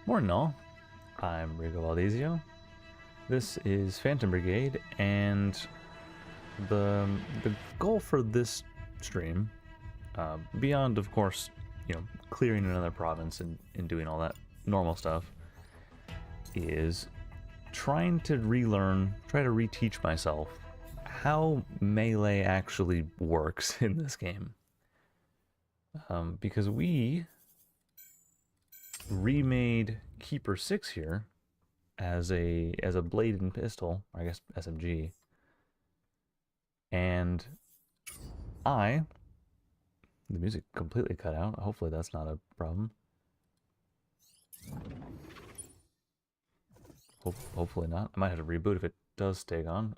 Morning all, I'm Rico. This is Phantom Brigade, and the goal for this stream, beyond of course, clearing another province and doing all that normal stuff, is trying to try to reteach myself how melee actually works in this game. Because we remade Keeper 6 here as a blade and pistol, or I guess SMG, and the music completely cut out. Hopefully that's not a problem. Hopefully not. I might have to reboot if it does stay on.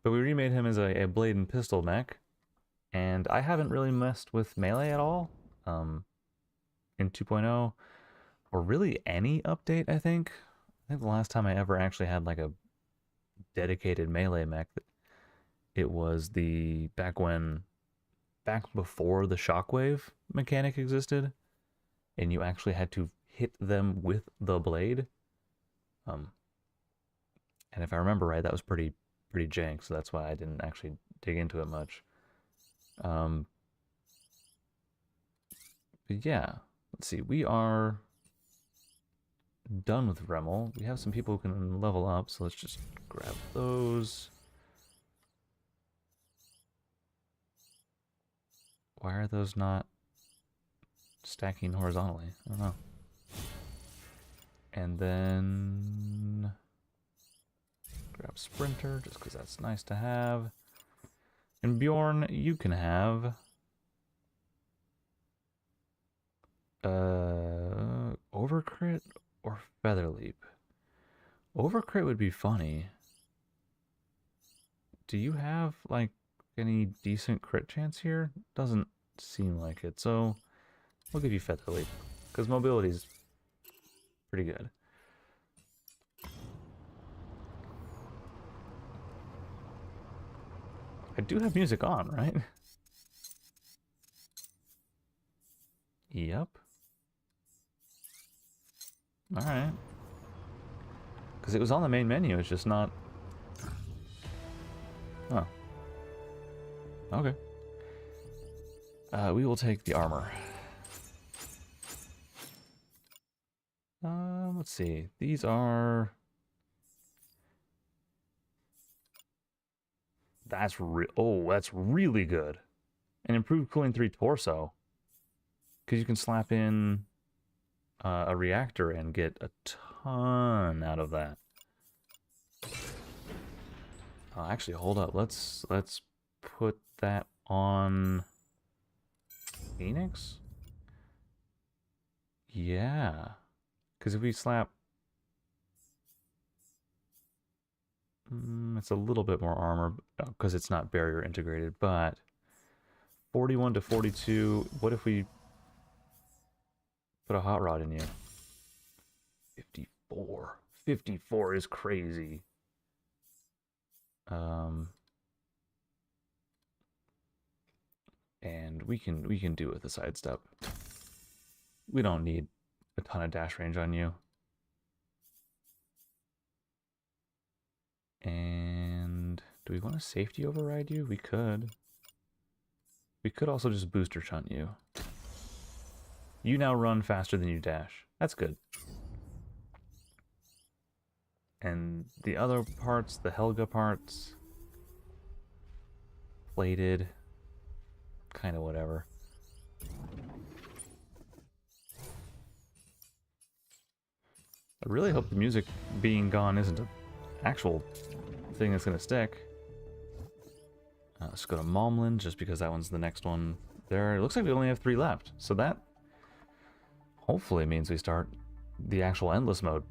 But we remade him as a blade and pistol mech, and I haven't really messed with melee at all in 2.0, or really any update, I think. I think the last time I ever actually had like a dedicated melee mech, it was back before the shockwave mechanic existed, and you actually had to hit them with the blade. And if I remember right, that was pretty jank, so that's why I didn't actually dig into it much. But yeah, let's see. We are done with Remel. We have some people who can level up, so let's just grab those. Why are those not stacking horizontally? I don't know. And then grab Sprinter, just because that's nice to have. And Bjorn, you can have Overcrit or Feather Leap. Overcrit would be funny. Do you have like any decent crit chance here? Doesn't seem like it, so we'll give you Feather Leap, because mobility's pretty good. I do have music on, right? Yep. Alright. Because it was on the main menu, it's just not... Oh. Okay. We will take the armor. Let's see. These are... That's really good. An improved cooling 3 torso. Because you can slap in a reactor and get a ton out of that. Actually, hold up. Let's put that on Phoenix? Yeah. Because if we slap... it's a little bit more armor, because it's not barrier integrated, but 41 to 42, what if we put a hot rod in you? 54. 54 is crazy. And we can do it with a sidestep. We don't need a ton of dash range on you. And do we want to safety override you? We could. We could also just booster shunt you. You now run faster than you dash. That's good. And the other parts, the Helga parts, plated, kind of whatever. I really hope the music being gone isn't an actual thing that's going to stick. Let's go to Momlin, just because that one's the next one there. It looks like we only have 3 left, so that hopefully means we start the actual endless mode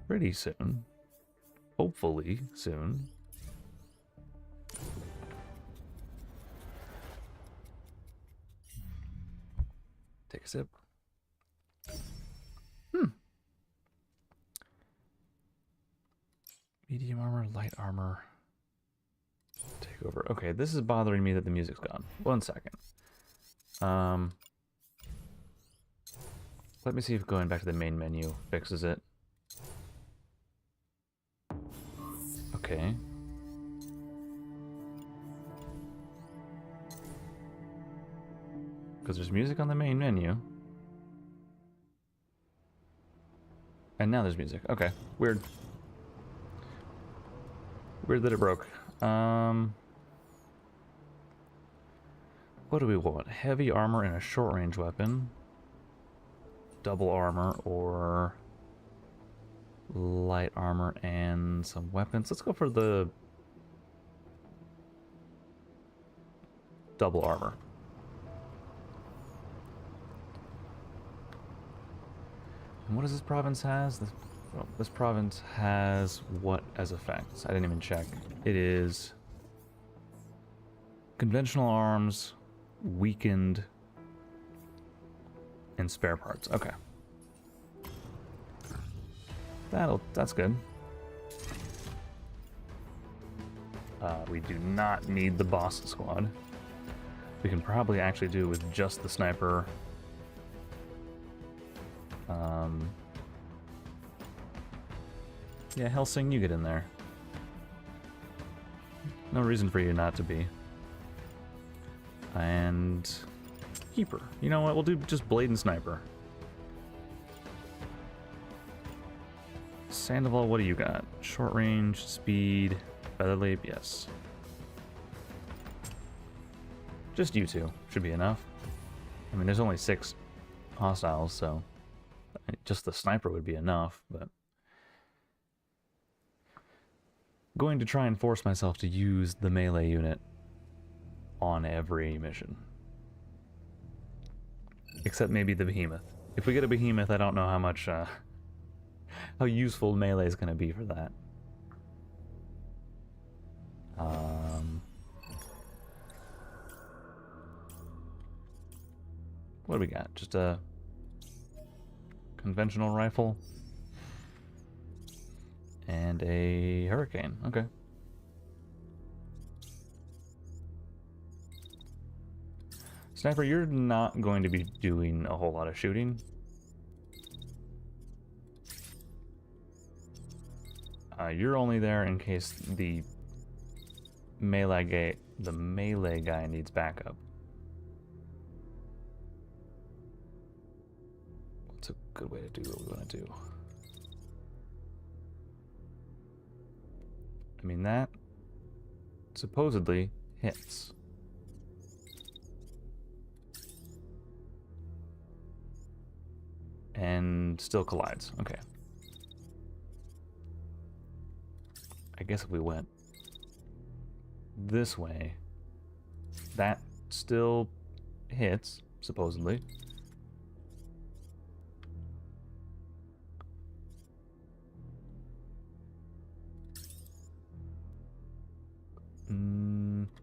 pretty soon. Hopefully soon. Take a sip. Medium armor, light armor. Take over. Okay, this is bothering me that the music's gone. 1 second. Let me see if going back to the main menu fixes it. Okay. Because there's music on the main menu. And now there's music. Okay. Weird. Weird that it broke. What do we want? Heavy armor and a short-range weapon. Double armor or light armor and some weapons. Let's go for the double armor. And what does this province has? This province has what as effects? I didn't even check. It is conventional arms, weakened, and spare parts. Okay. That's good. We do not need the boss squad. We can probably actually do it with just the sniper. Yeah, Helsing, you get in there. No reason for you not to be. And Keeper. You know what? We'll do just Blade and Sniper. Sandoval, what do you got? Short range, speed, feather leap, yes. Just you two should be enough. I mean, there's only 6 hostiles, so just the sniper would be enough, but going to try and force myself to use the melee unit on every mission. Except maybe the behemoth. If we get a behemoth, I don't know how much, how useful melee is going to be for that. What do we got? Just a conventional rifle and a hurricane. Okay. Sniper, you're not going to be doing a whole lot of shooting. You're only there in case the melee guy needs backup. What's a good way to do what we want to do? I mean, that supposedly hits. And still collides. Okay. I guess if we went this way, that still hits, supposedly.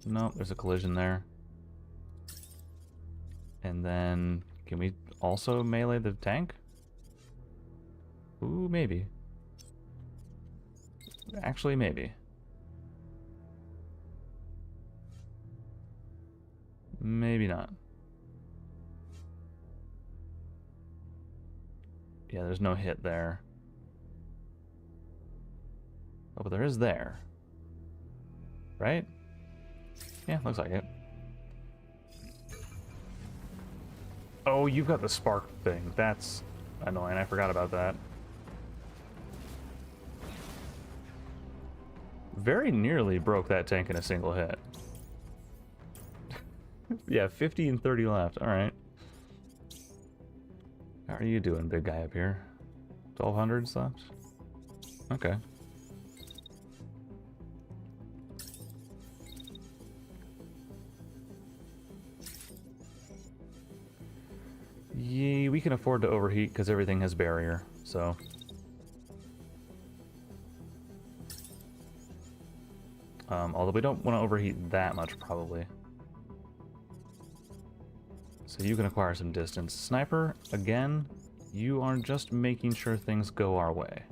No, there's a collision there. And then, can we also melee the tank? Ooh, maybe. Actually, maybe. Maybe not. Yeah, there's no hit there. Oh, but there is there. Right? Yeah, looks like it. Oh, you've got the spark thing. That's annoying. I forgot about that. Very nearly broke that tank in a single hit. Yeah, 50 and 30 left. Alright. How are you doing, big guy up here? 1200 left? Okay. Yeah, we can afford to overheat because everything has barrier, so. Although we don't want to overheat that much, probably. So you can acquire some distance. Sniper, again, you are just making sure things go our way.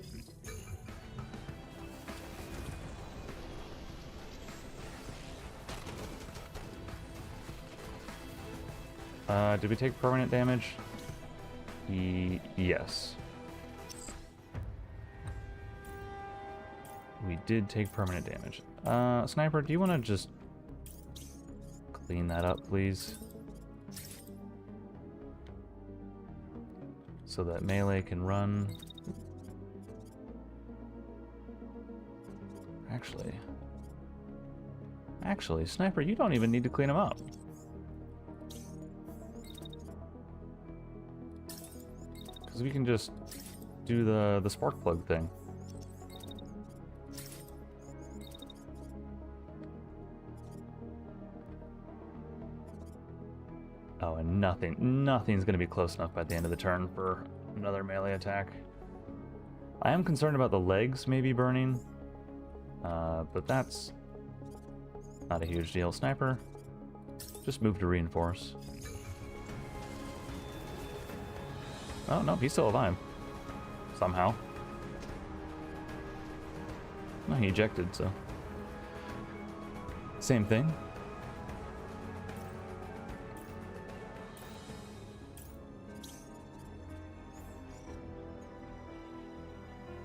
Did we take permanent damage? Yes. We did take permanent damage. Sniper, do you want to just clean that up, please? So that melee can run. Actually, Sniper, you don't even need to clean them up. Because we can just do the spark plug thing. Oh, and nothing's going to be close enough by the end of the turn for another melee attack. I am concerned about the legs maybe burning, but that's not a huge deal. Sniper, just move to reinforce. Oh, no, he's still alive. Somehow. No, he ejected, so. Same thing.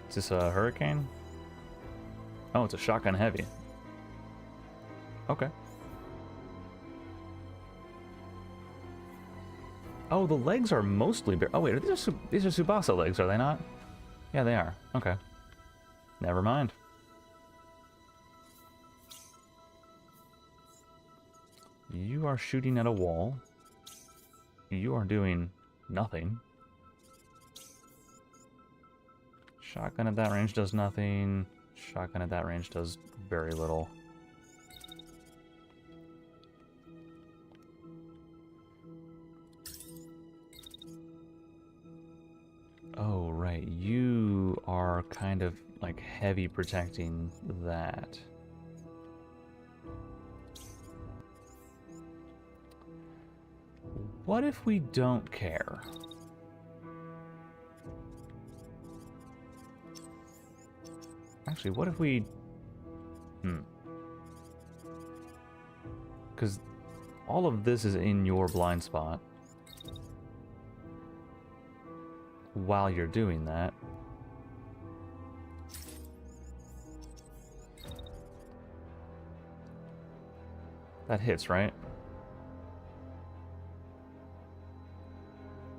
Is this a hurricane? Oh, it's a shotgun heavy. Okay. Oh, the legs are mostly bare. Oh wait, these are Tsubasa legs, are they not? Yeah, they are. Okay. Never mind. You are shooting at a wall. You are doing nothing. Shotgun at that range does nothing. Shotgun at that range does very little. Oh, right. You are kind of like heavy protecting that. What if we don't care? Actually, what if we... Because all of this is in your blind spot. While you're doing that. That hits, right?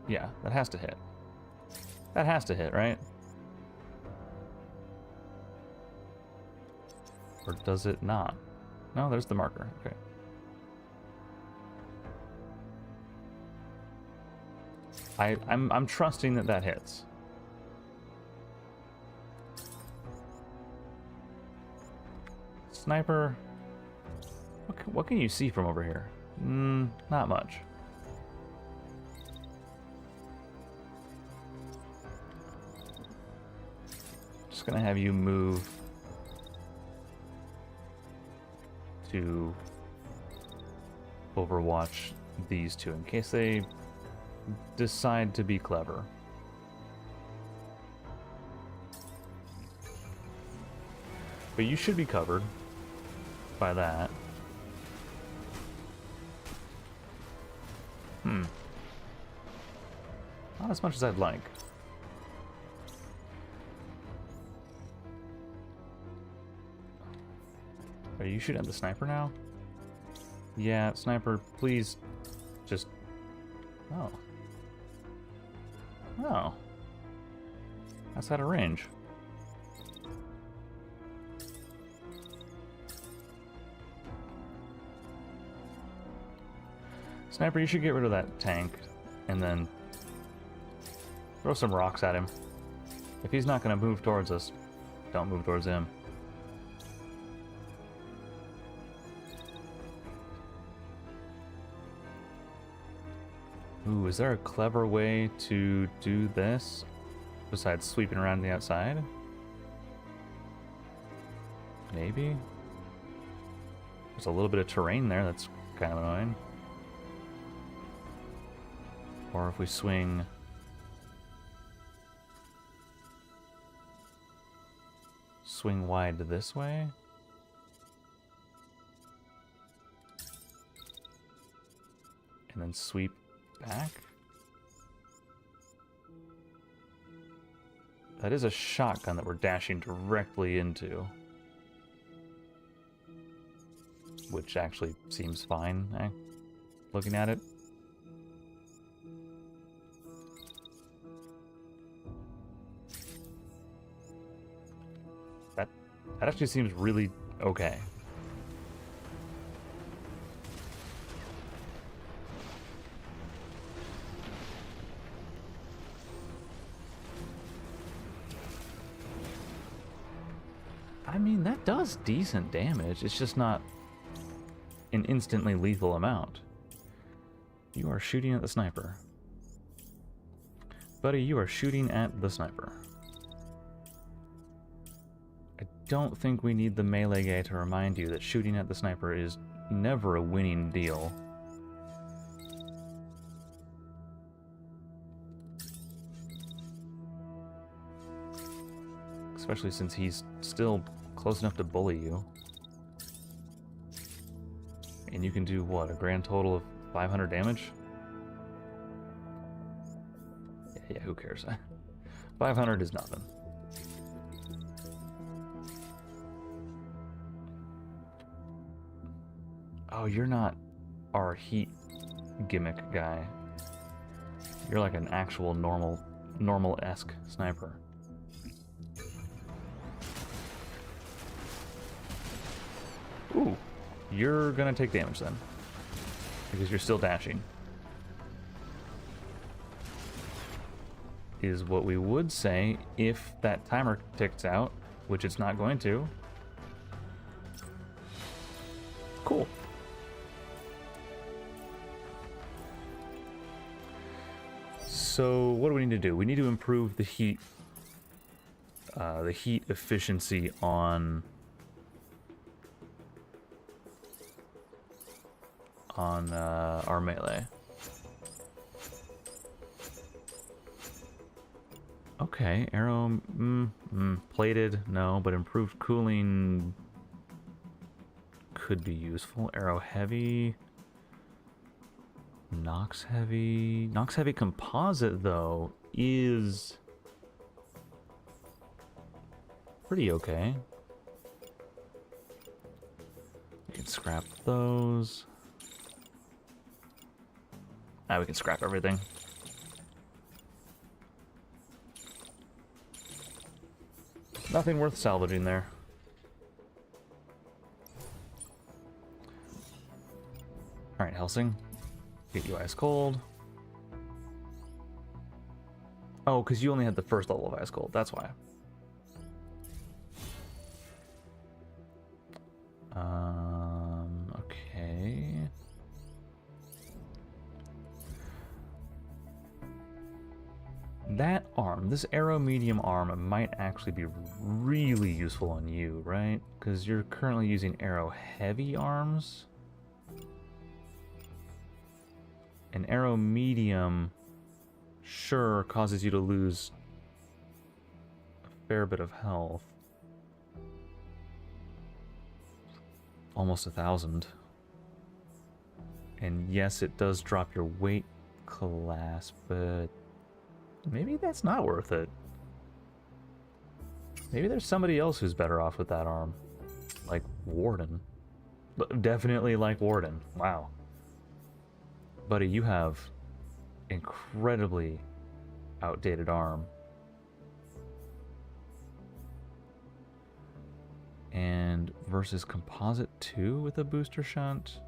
Yeah, that has to hit. That has to hit, right? Or does it not? No, there's the marker. Okay. I'm trusting that that hits. Sniper. What can you see from over here? Not much. Just gonna have you move to overwatch these two in case they decide to be clever. But you should be covered by that. Not as much as I'd like. Are you shooting at the sniper now? Yeah, sniper, please just... Oh. Oh. That's out of range. Sniper, you should get rid of that tank and then throw some rocks at him. If he's not going to move towards us, don't move towards him. Ooh, is there a clever way to do this besides sweeping around the outside? Maybe? There's a little bit of terrain there that's kind of annoying. Or if we swing... swing wide this way? And then sweep back? That is a shotgun that we're dashing directly into. Which actually seems fine, looking at it. That actually seems really okay. I mean, that does decent damage. It's just not an instantly lethal amount. You are shooting at the sniper. Buddy, you are shooting at the sniper. I don't think we need the melee guy to remind you that shooting at the sniper is never a winning deal. Especially since he's still close enough to bully you. And you can do, what, a grand total of 500 damage? Yeah, who cares? 500 is nothing. Oh, you're not our heat gimmick guy. You're like an actual normal-esque sniper. Ooh, you're gonna take damage then, because you're still dashing. Is what we would say if that timer ticks out, which it's not going to. Cool. So what do we need to do? We need to improve the heat efficiency on our melee. Okay, arrow, plated, no, but improved cooling could be useful. Arrow heavy, Nox heavy. Nox heavy composite, though, is pretty okay. We can scrap those. We can scrap everything. Nothing worth salvaging there. Alright, Helsing. Get you ice cold. Oh, because you only had the first level of ice cold, that's why. Okay. That arm, this arrow medium arm, might actually be really useful on you, right? Because you're currently using arrow heavy arms. An arrow medium, sure, causes you to lose a fair bit of health. Almost 1,000. And yes, it does drop your weight class, but maybe that's not worth it. Maybe there's somebody else who's better off with that arm. Like Warden. Definitely like Warden. Wow. Buddy, you have incredibly outdated arm. And versus Composite 2 with a booster shunt.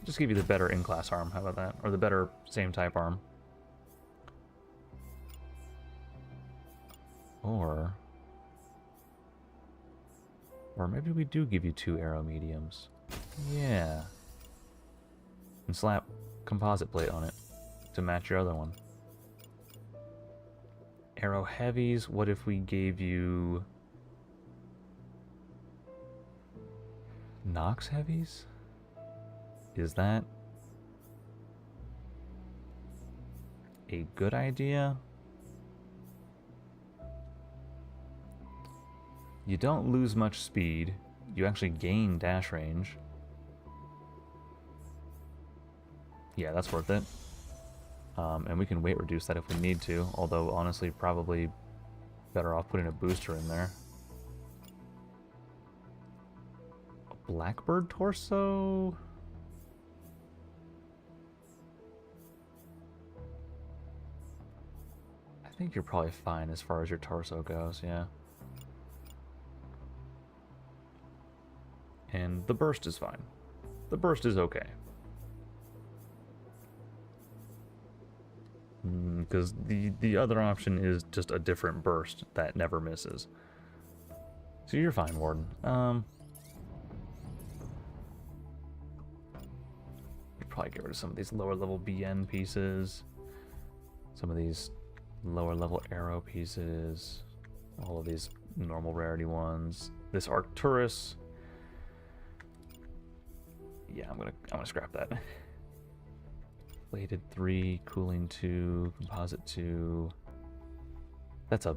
Just give you the better in-class arm, how about that? Or the better same type arm. Or maybe we do give you 2 arrow mediums. Yeah. And slap composite plate on it to match your other one. Arrow heavies, what if we gave you Nox heavies? Is that a good idea? You don't lose much speed. You actually gain dash range. Yeah, that's worth it. And we can weight reduce that if we need to, although honestly probably better off putting a booster in there. A blackbird torso? I think you're probably fine as far as your torso goes, yeah. And the burst is fine. The burst is okay. Because the other option is just a different burst that never misses. So you're fine, Warden. You'd probably get rid of some of these lower level BN pieces. Some of these lower level arrow pieces. All of these normal rarity ones. This Arcturus. Yeah, I'm gonna scrap that. Plated 3, cooling 2, composite 2. That's a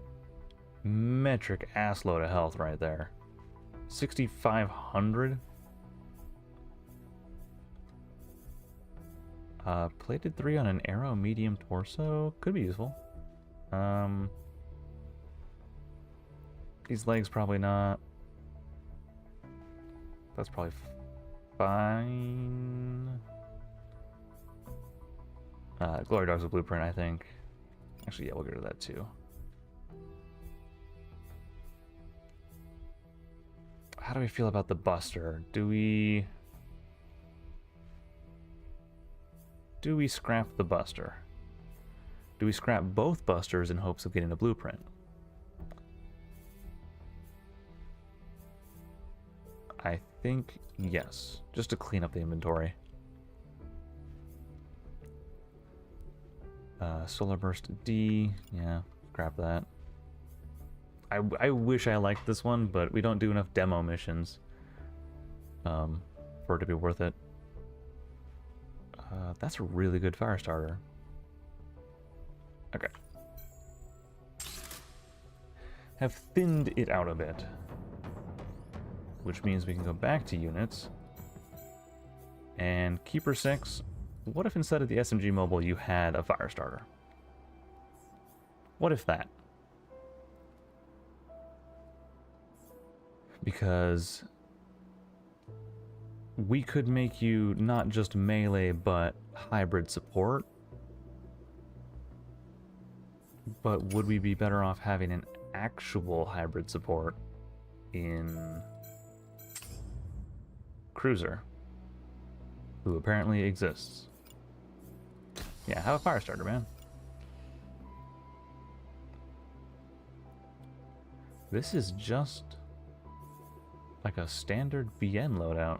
metric ass load of health right there. 6,500. Plated 3 on an arrow medium torso could be useful. These legs probably not. That's probably fine. Glory Dog's a blueprint, I think. Actually, yeah, we'll get rid of that too. How do we feel about the Buster? Do we scrap the Buster? Do we scrap both Busters in hopes of getting a blueprint? I think yes, just to clean up the inventory. Solar Burst D, yeah, scrap that. I wish I liked this one, but we don't do enough demo missions for it to be worth it. That's a really good fire starter. Okay. Have thinned it out a bit. Which means we can go back to units. And Keeper 6, what if instead of the SMG Mobile you had a fire starter? What if that? Because we could make you not just melee but hybrid support. But would we be better off having an actual hybrid support in Cruiser, who apparently exists? Yeah, have a fire starter, man. This is just like a standard BN loadout.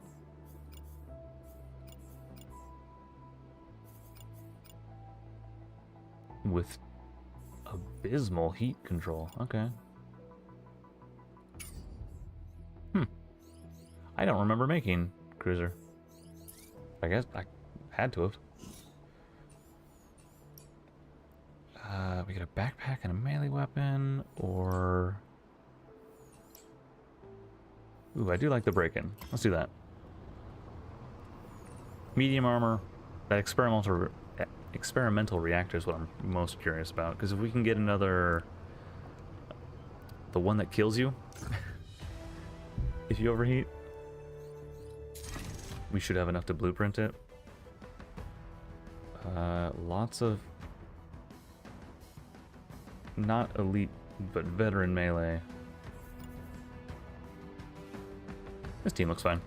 With abysmal heat control. Okay. I don't remember making Cruiser. I guess I had to have. We get a backpack and a melee weapon, or... Ooh, I do like the break-in. Let's do that. Medium armor. That experimental reactor is what I'm most curious about, because if we can get another... The one that kills you, if you overheat, we should have enough to blueprint it. Lots of... Not elite, but veteran melee. This team looks fine.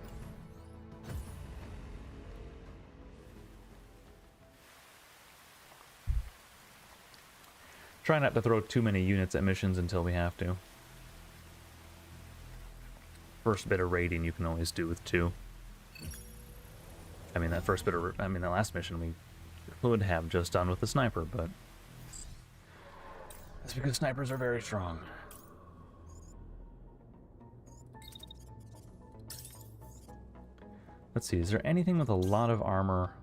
Try not to throw too many units at missions until we have to. First bit of raiding you can always do with 2. I mean, that first bit of... I mean, the last mission we would have just done with the sniper, but... That's because snipers are very strong. Let's see, is there anything with a lot of armor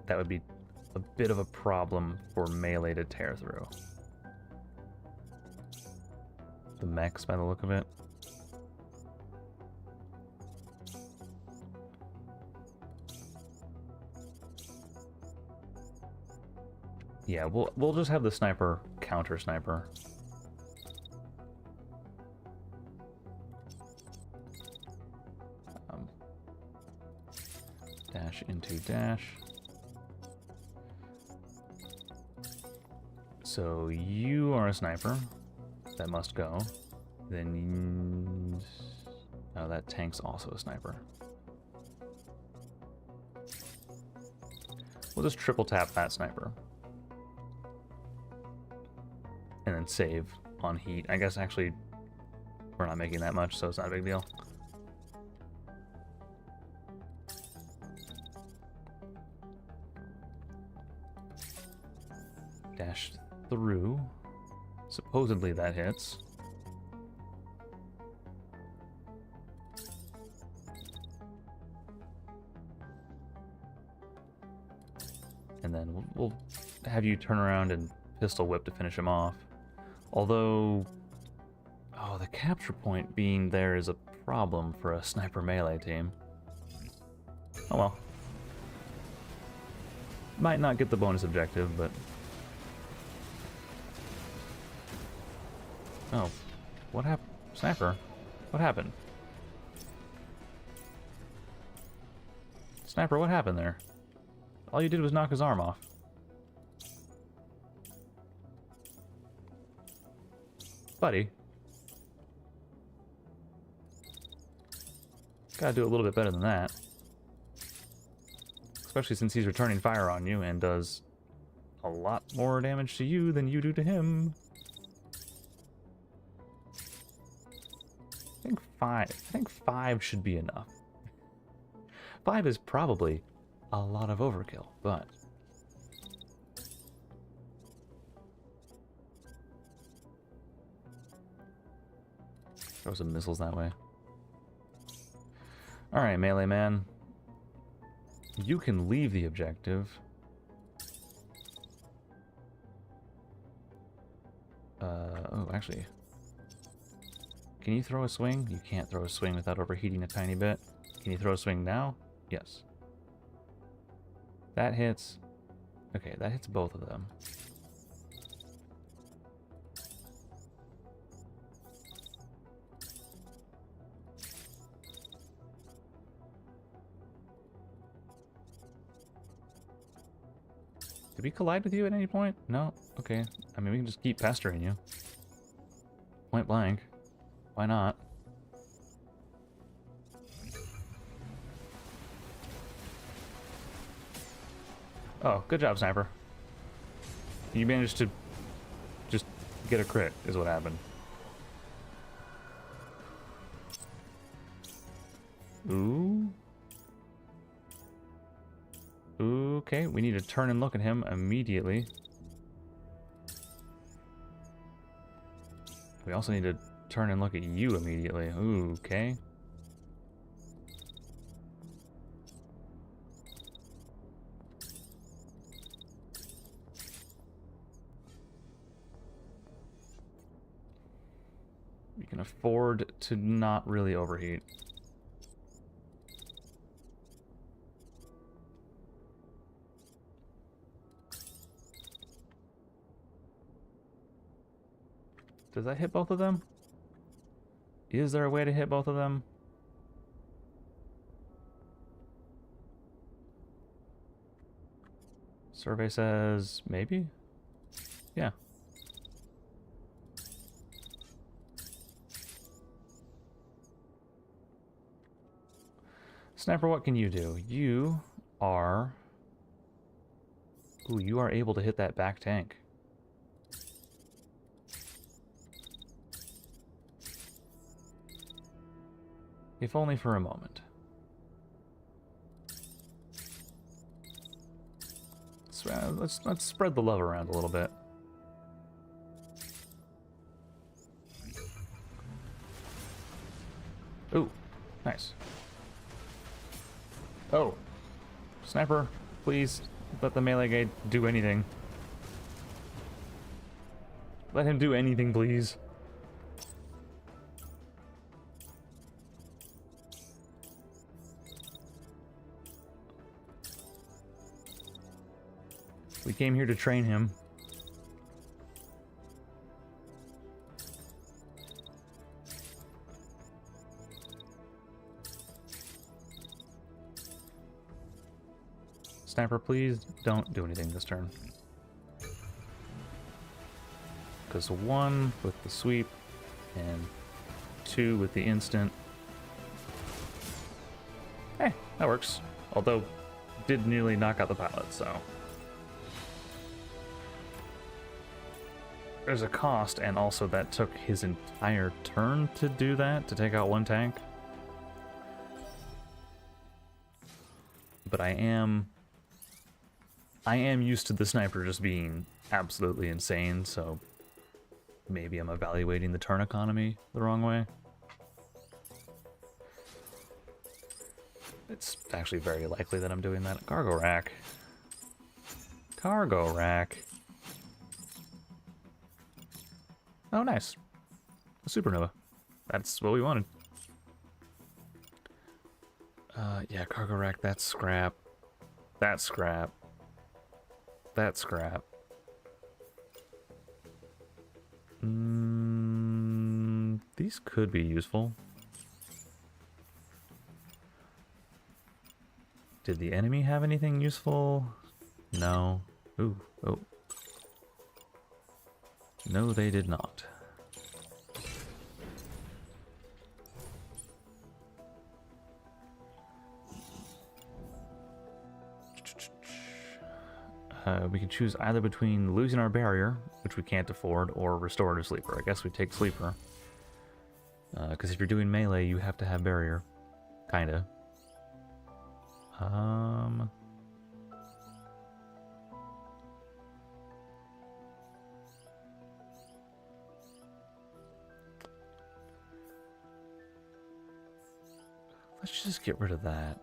that would be a bit of a problem for melee to tear through? The mechs, by the look of it. Yeah, we'll just have the sniper counter sniper. Dash into dash. So you are a sniper. That must go. Then... Oh, that tank's also a sniper. We'll just triple tap that sniper. And then save on heat. I guess actually we're not making that much, so it's not a big deal. Dash through. Supposedly that hits. And then we'll have you turn around and pistol whip to finish him off. Although, oh, the capture point being there is a problem for a sniper melee team. Oh well. Might not get the bonus objective, but... Oh, what happened? Sniper? What happened? Sniper, what happened there? All you did was knock his arm off. Buddy. Gotta do a little bit better than that. Especially since he's returning fire on you and does a lot more damage to you than you do to him. I think five should be enough. 5 is probably a lot of overkill, but... Throw some missiles that way. Alright, melee man. You can leave the objective. Oh, actually... Can you throw a swing? You can't throw a swing without overheating a tiny bit. Can you throw a swing now? Yes. That hits... Okay, that hits both of them. Did we collide with you at any point? No? Okay. I mean, we can just keep pestering you. Point blank. Why not? Oh, good job, sniper. You managed to just get a crit, is what happened. Ooh. Okay, we need to turn and look at him immediately. We also need to turn and look at you immediately. Ooh, okay. We can afford to not really overheat. Does that hit both of them? Is there a way to hit both of them? Survey says maybe? Yeah. Sniper, what can you do? You are... Ooh, you are able to hit that back tank. If only for a moment. Let's spread the love around a little bit. Ooh, nice. Oh, sniper, please let the melee guy do anything. Let him do anything, please. We came here to train him. Sniper, please don't do anything this turn. Because 1 with the sweep and 2 with the instant. Hey, that works. Although, did nearly knock out the pilot, so. There's a cost, and also that took his entire turn to do that, to take out 1 tank. But I am used to the sniper just being absolutely insane, so maybe I'm evaluating the turn economy the wrong way. It's actually very likely that I'm doing that. Cargo rack. Cargo rack. Oh, nice. A supernova. That's what we wanted. Yeah, cargo rack, that's scrap. That's scrap. That's scrap. These could be useful. Did the enemy have anything useful? No. Ooh, oh. No, they did not. We can choose either between losing our barrier, which we can't afford, or restorative sleeper. I guess we take sleeper. Because if you're doing melee, you have to have barrier. Kinda. Let's just get rid of that.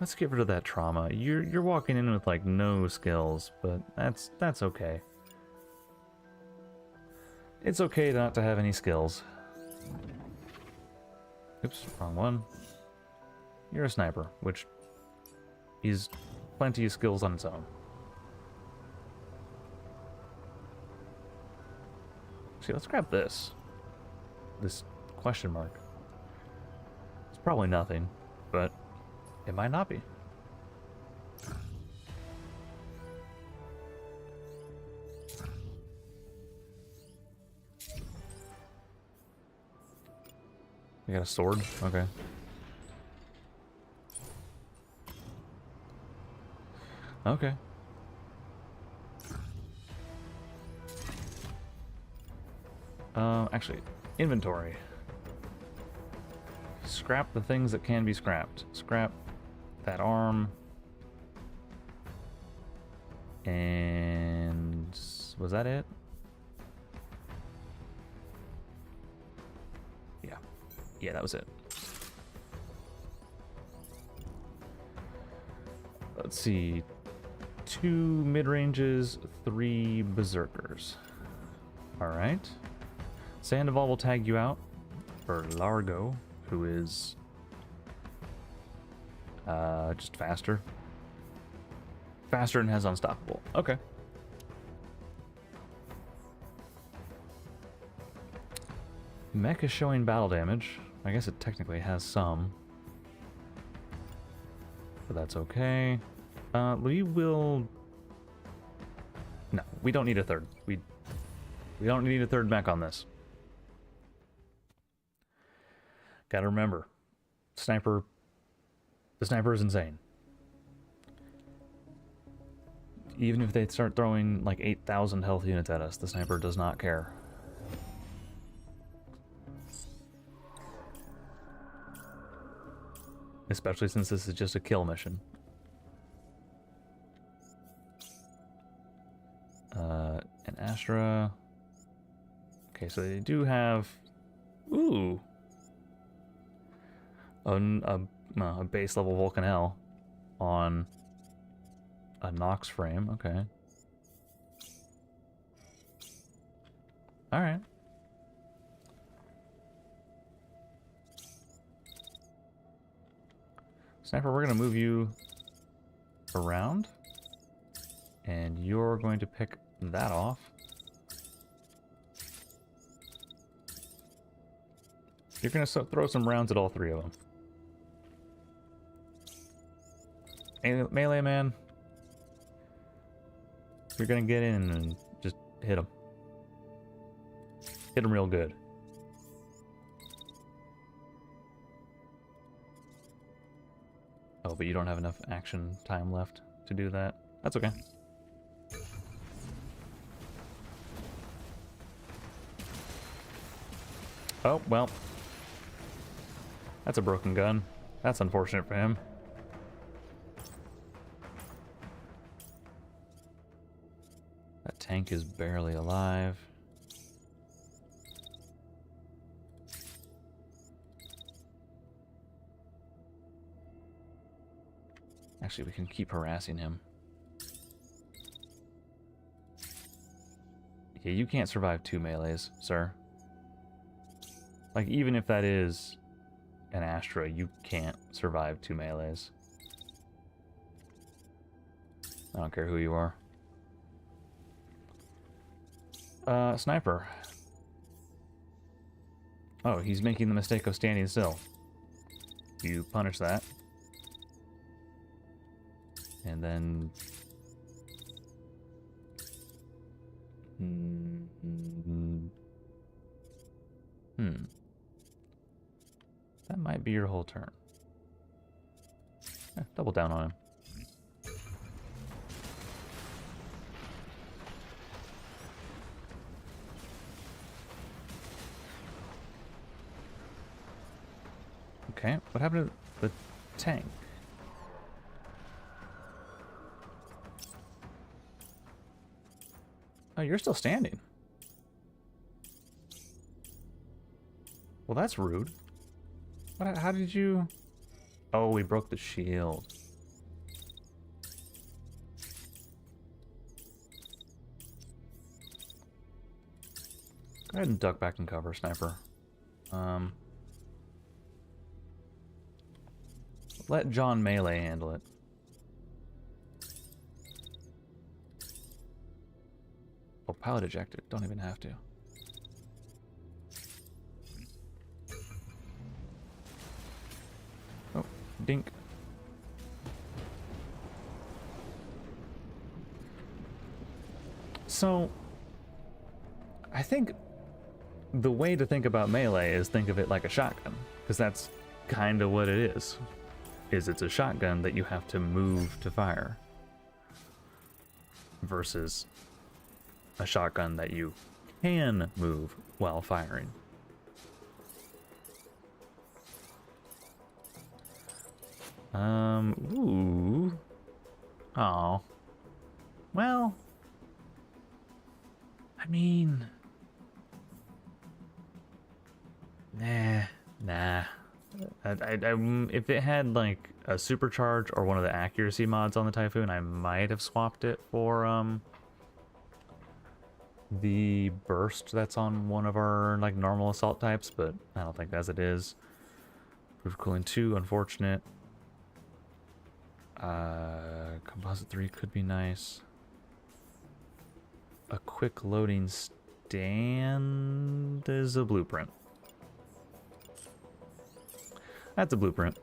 Let's get rid of that trauma. You're walking in with like no skills, but that's okay. It's okay not to have any skills. Oops, wrong one. You're a sniper, which is plenty of skills on its own. See, let's grab this. This question mark. It's probably nothing, but it might not be. You got a sword? Okay. Okay. Actually, inventory. Scrap the things that can be scrapped. Scrap that arm. And was that it? Yeah. Yeah, that was it. Let's see. 2 mid-ranges, 3 berserkers. Alright. Sandoval will tag you out for Largo, who is just faster. Faster and has unstoppable. Okay. Mech is showing battle damage. I guess it technically has some. But that's okay. We will... No, we don't need a third. We don't need a third mech on this. Gotta remember, the sniper is insane. Even if they start throwing like 8,000 health units at us, the sniper does not care. Especially since this is just a kill mission. An Astra. Okay, so they do have... Ooh! A base level Vulcan L on a Nox frame. Okay. Alright. Sniper, we're gonna move you around. And you're going to pick that off. You're going to throw some rounds at all three of them. Melee man. You're going to get in and just hit him. Hit him real good. Oh, but you don't have enough action time left to do that. That's okay. Oh, well. That's a broken gun. That's unfortunate for him. That tank is barely alive. Actually, we can keep harassing him. Yeah, you can't survive 2 melees, sir. Like, even if that is an Astra, you can't survive 2 melees. I don't care who you are. Sniper. Oh, he's making the mistake of standing still. You punish that. And then... That might be your whole turn. Yeah, double down on him. Okay, what happened to the tank? Oh, you're still standing. Well, that's rude. What, how did you... Oh, we broke the shield. Go ahead and duck back in cover, sniper. Let John Melee handle it. Oh, pilot ejected. Don't even have to. Oh, dink. So, I think the way to think about melee is think of it like a shotgun, because that's kind of what it is. It's a shotgun that you have to move to fire, versus a shotgun that you can move while firing. Ooh. Oh. Well, I mean, nah. If it had like a supercharge or one of the accuracy mods on the Typhoon, I might have swapped it for the burst that's on one of our like normal assault types, but I don't think as it is. Proof cooling 2, unfortunate. Composite 3 could be nice. A quick loading stand is a blueprint. That's a blueprint.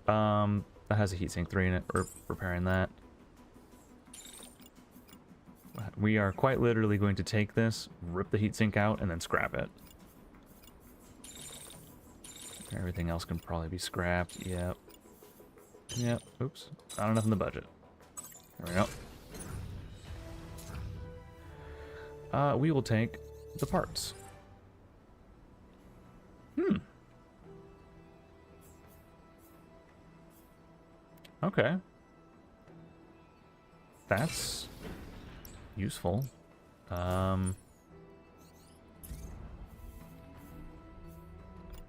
That has a heatsink 3 in it. We're repairing that. We are quite literally going to take this, rip the heatsink out, and then scrap it. Everything else can probably be scrapped. Yep. Yep. Oops. Not enough in the budget. There we go. We will take the parts. Okay. That's useful.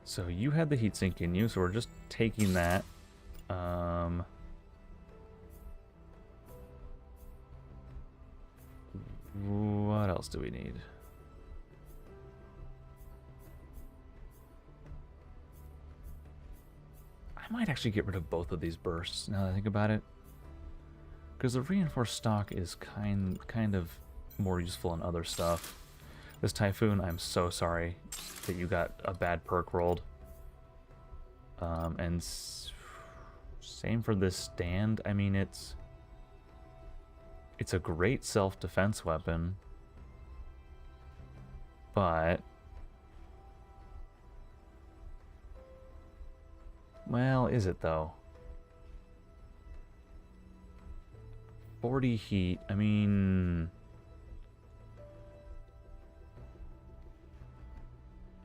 So you had the heatsink in you, so we're just taking that. What else do we need? I might actually get rid of both of these bursts now that I think about it. Because the reinforced stock is kind of more useful in other stuff. This Typhoon, I'm so sorry that you got a bad perk rolled. And same for this stand. I mean, it's a great self-defense weapon, but well, is it though? 40 heat. I mean,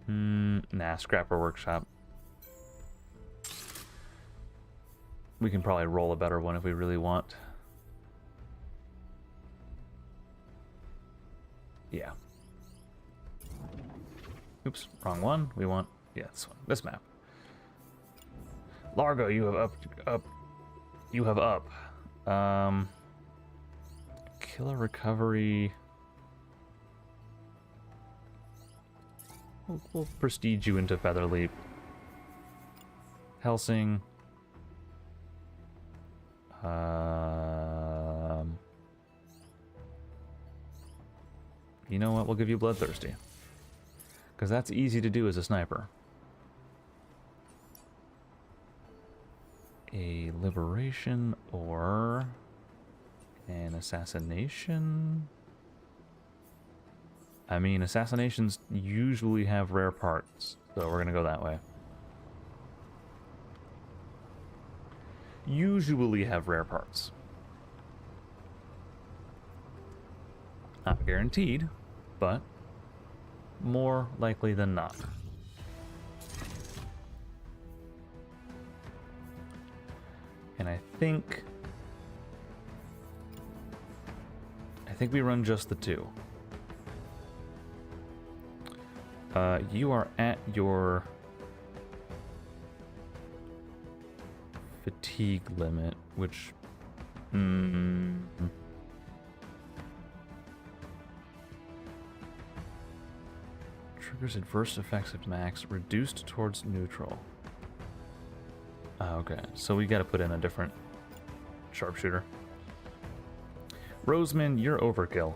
nah, Scrapper Workshop. We can probably roll a better one if we really want. Yeah. Oops, wrong one. We want, yeah, this one. This map. Largo, you have up. You have up. Killer recovery. We'll prestige you into Feather Leap. Helsing. You know what? We'll give you Bloodthirsty. Because that's easy to do as a sniper. A Liberation or an Assassination? I mean, Assassinations usually have rare parts, so we're gonna go that way. Usually have rare parts. Not guaranteed, but more likely than not. And I think we run just the two. You are at your fatigue limit, which triggers adverse effects at max, reduced towards neutral. Okay, so we got to put in a different sharpshooter. Roseman, you're overkill.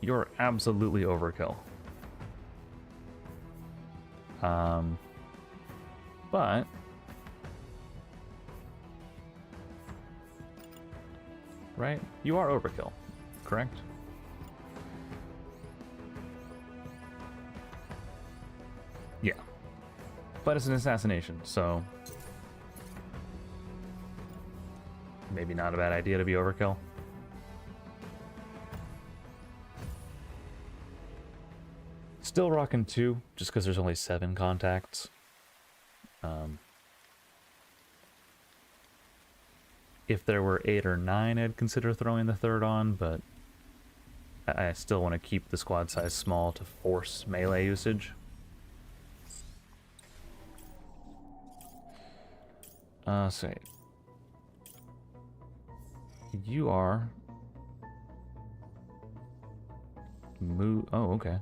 You're absolutely overkill. But right, you are overkill, correct? Yeah, but it's an assassination, so maybe not a bad idea to be overkill. Still rocking 2, just because there's only 7 contacts. If there were 8 or 9, I'd consider throwing the 3rd on, but I still want to keep the squad size small to force melee usage. So you are oh, okay.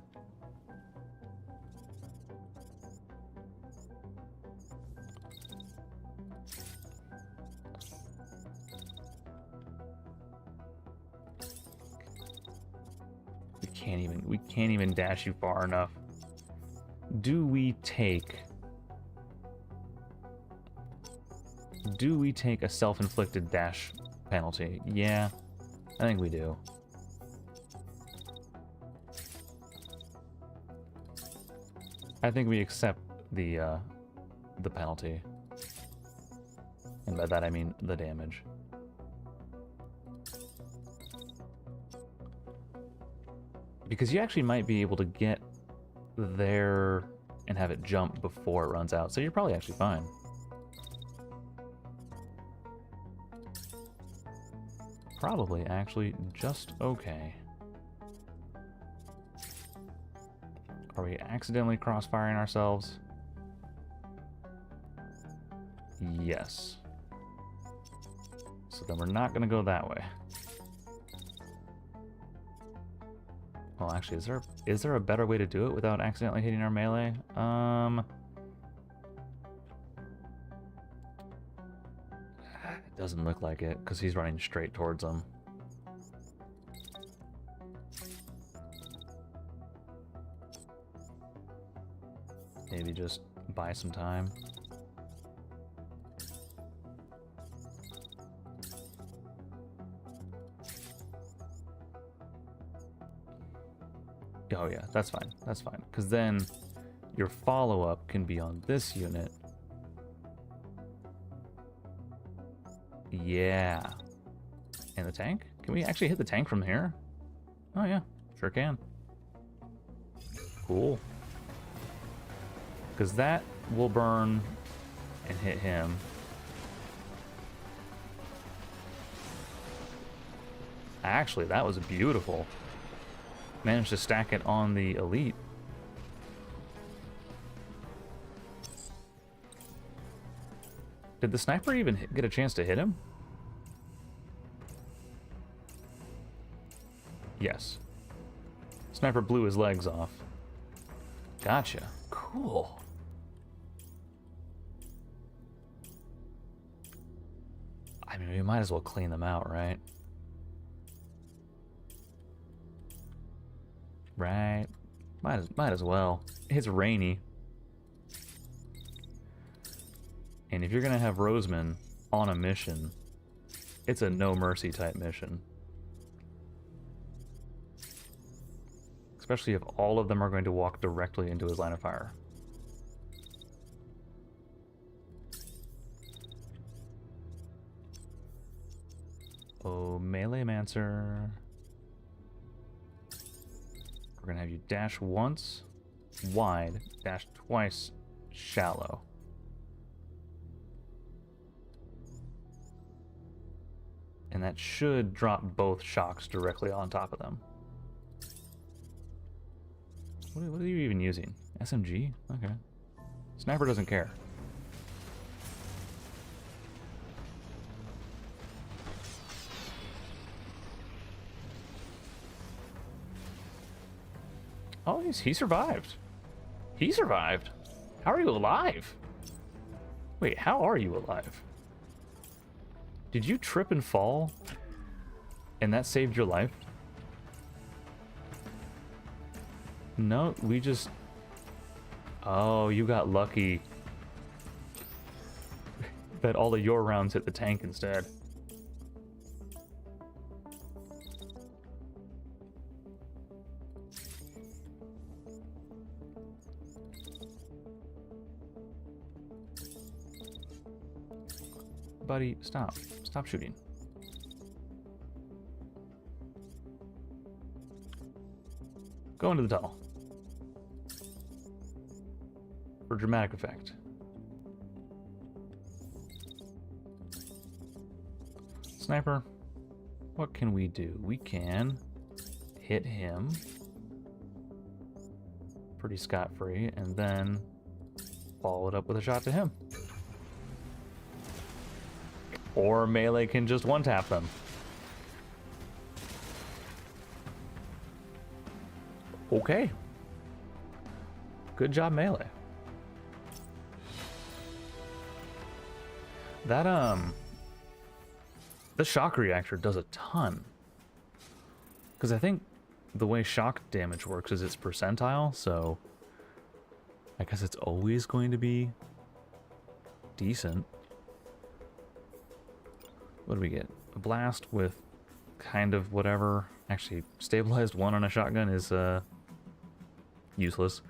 We can't even dash you far enough. Do we take a self-inflicted dash penalty? Yeah, I think we do. I think we accept the penalty. And by that I mean the damage. Because you actually might be able to get there and have it jump before it runs out, so you're probably actually fine. Probably actually just okay. Are we accidentally crossfiring ourselves? Yes. So then we're not going to go that way. Well, actually, is there a better way to do it without accidentally hitting our melee? It doesn't look like it, because he's running straight towards them. maybe just buy some time. Oh yeah, that's fine. That's fine. Because then your follow-up can be on this unit. Yeah. And the tank? Can we actually hit the tank from here? Oh yeah, sure can. Cool. Because that will burn and hit him. Actually, that was beautiful. Managed to stack it on the elite. Did the sniper even get a chance to hit him? Yes. Sniper blew his legs off. Gotcha. Cool. I mean, we might as well clean them out, right? Right. Might as well. It's rainy. And if you're gonna have Roseman on a mission, it's a no mercy type mission. Especially if all of them are going to walk directly into his line of fire. Oh, melee mancer. We're gonna have you dash once wide, dash twice shallow. And that should drop both shocks directly on top of them. What are you even using? SMG? Okay. Sniper doesn't care. Oh, he survived. He survived. How are you alive? Wait, how are you alive? Did you trip and fall? And that saved your life? No, we just... Oh, you got lucky. Bet all of your rounds hit the tank instead. Buddy, stop. Stop shooting. Go into the tunnel. For dramatic effect. Sniper, what can we do? We can hit him pretty scot-free and then follow it up with a shot to him. Or melee can just one-tap them. Okay. Good job, melee. That, the shock reactor does a ton. Because I think the way shock damage works is it's percentile, so I guess it's always going to be decent. What do we get? A blast with kind of whatever. Actually, stabilized one on a shotgun is useless.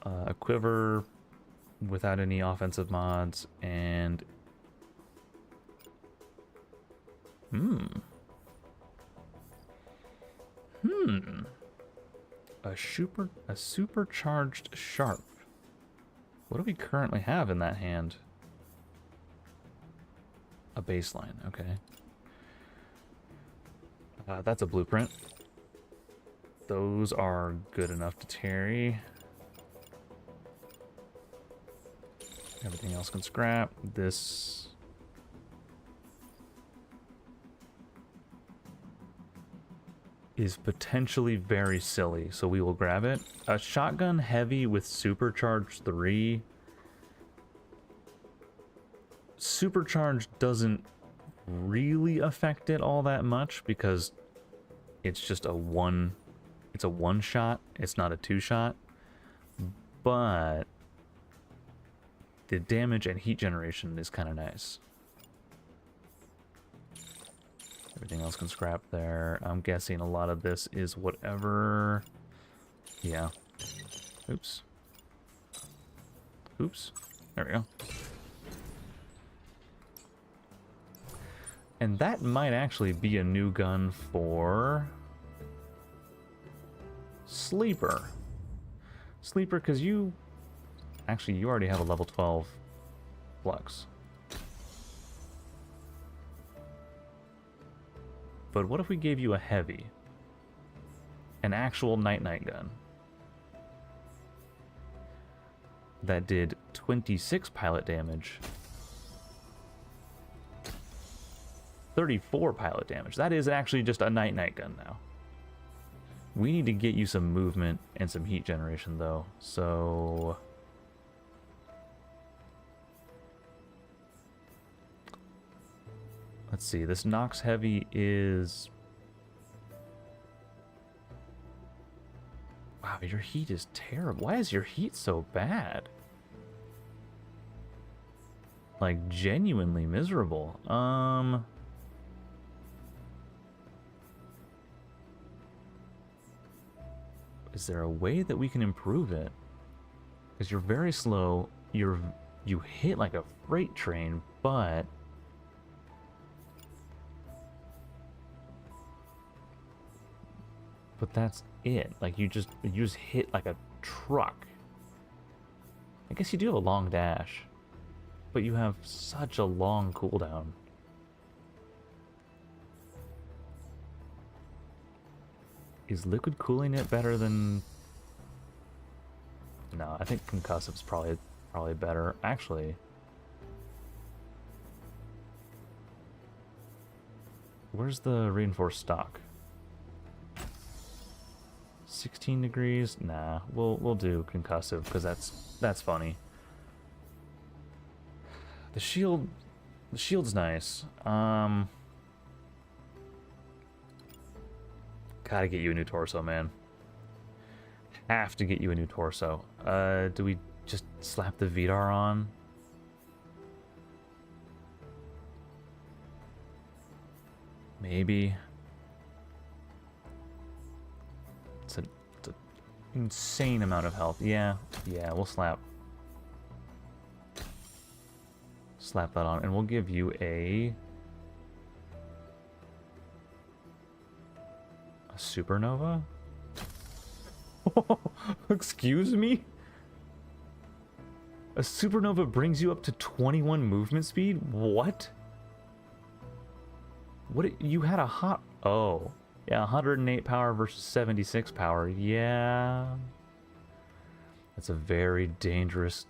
A quiver without any offensive mods, and a supercharged sharp. What do we currently have in that hand? A baseline, okay. That's a blueprint. Those are good enough to carry. Everything else can scrap. This... is potentially very silly, so we will grab it. A shotgun heavy with supercharged 3. Supercharged doesn't really affect it all that much because it's just a one shot. It's not a 2 shot. But the damage and heat generation is kind of nice. Everything else can scrap there. I'm guessing a lot of this is whatever... Yeah. Oops. Oops. There we go. And that might actually be a new gun for... Sleeper. Sleeper, because you... Actually, you already have a level 12 flux. But what if we gave you a heavy? An actual night-night gun. That did 26 pilot damage. 34 pilot damage. That is actually just a night-night gun now. We need to get you some movement and some heat generation, though. So... Let's see, this Nox Heavy is... Wow, your heat is terrible. Why is your heat so bad? Like, genuinely miserable. Is there a way that we can improve it? Because you're very slow, you hit like a freight train, but... But that's it. Like, you just hit like a truck. I guess you do have a long dash, but you have such a long cooldown. Is liquid cooling it better than... No, I think concussive's probably better. Actually, where's the reinforced stock? 16 degrees? Nah, we'll do concussive because that's funny. The shield's nice. Gotta get you a new torso, man. Have to get you a new torso. Do we just slap the Vidar on? Maybe. It's an insane amount of health. Yeah, we'll slap that on, and we'll give you a supernova? Excuse me? A supernova brings you up to 21 movement speed? What? What? You had a hot... Oh. Yeah, 108 power versus 76 power. Yeah. That's a very dangerous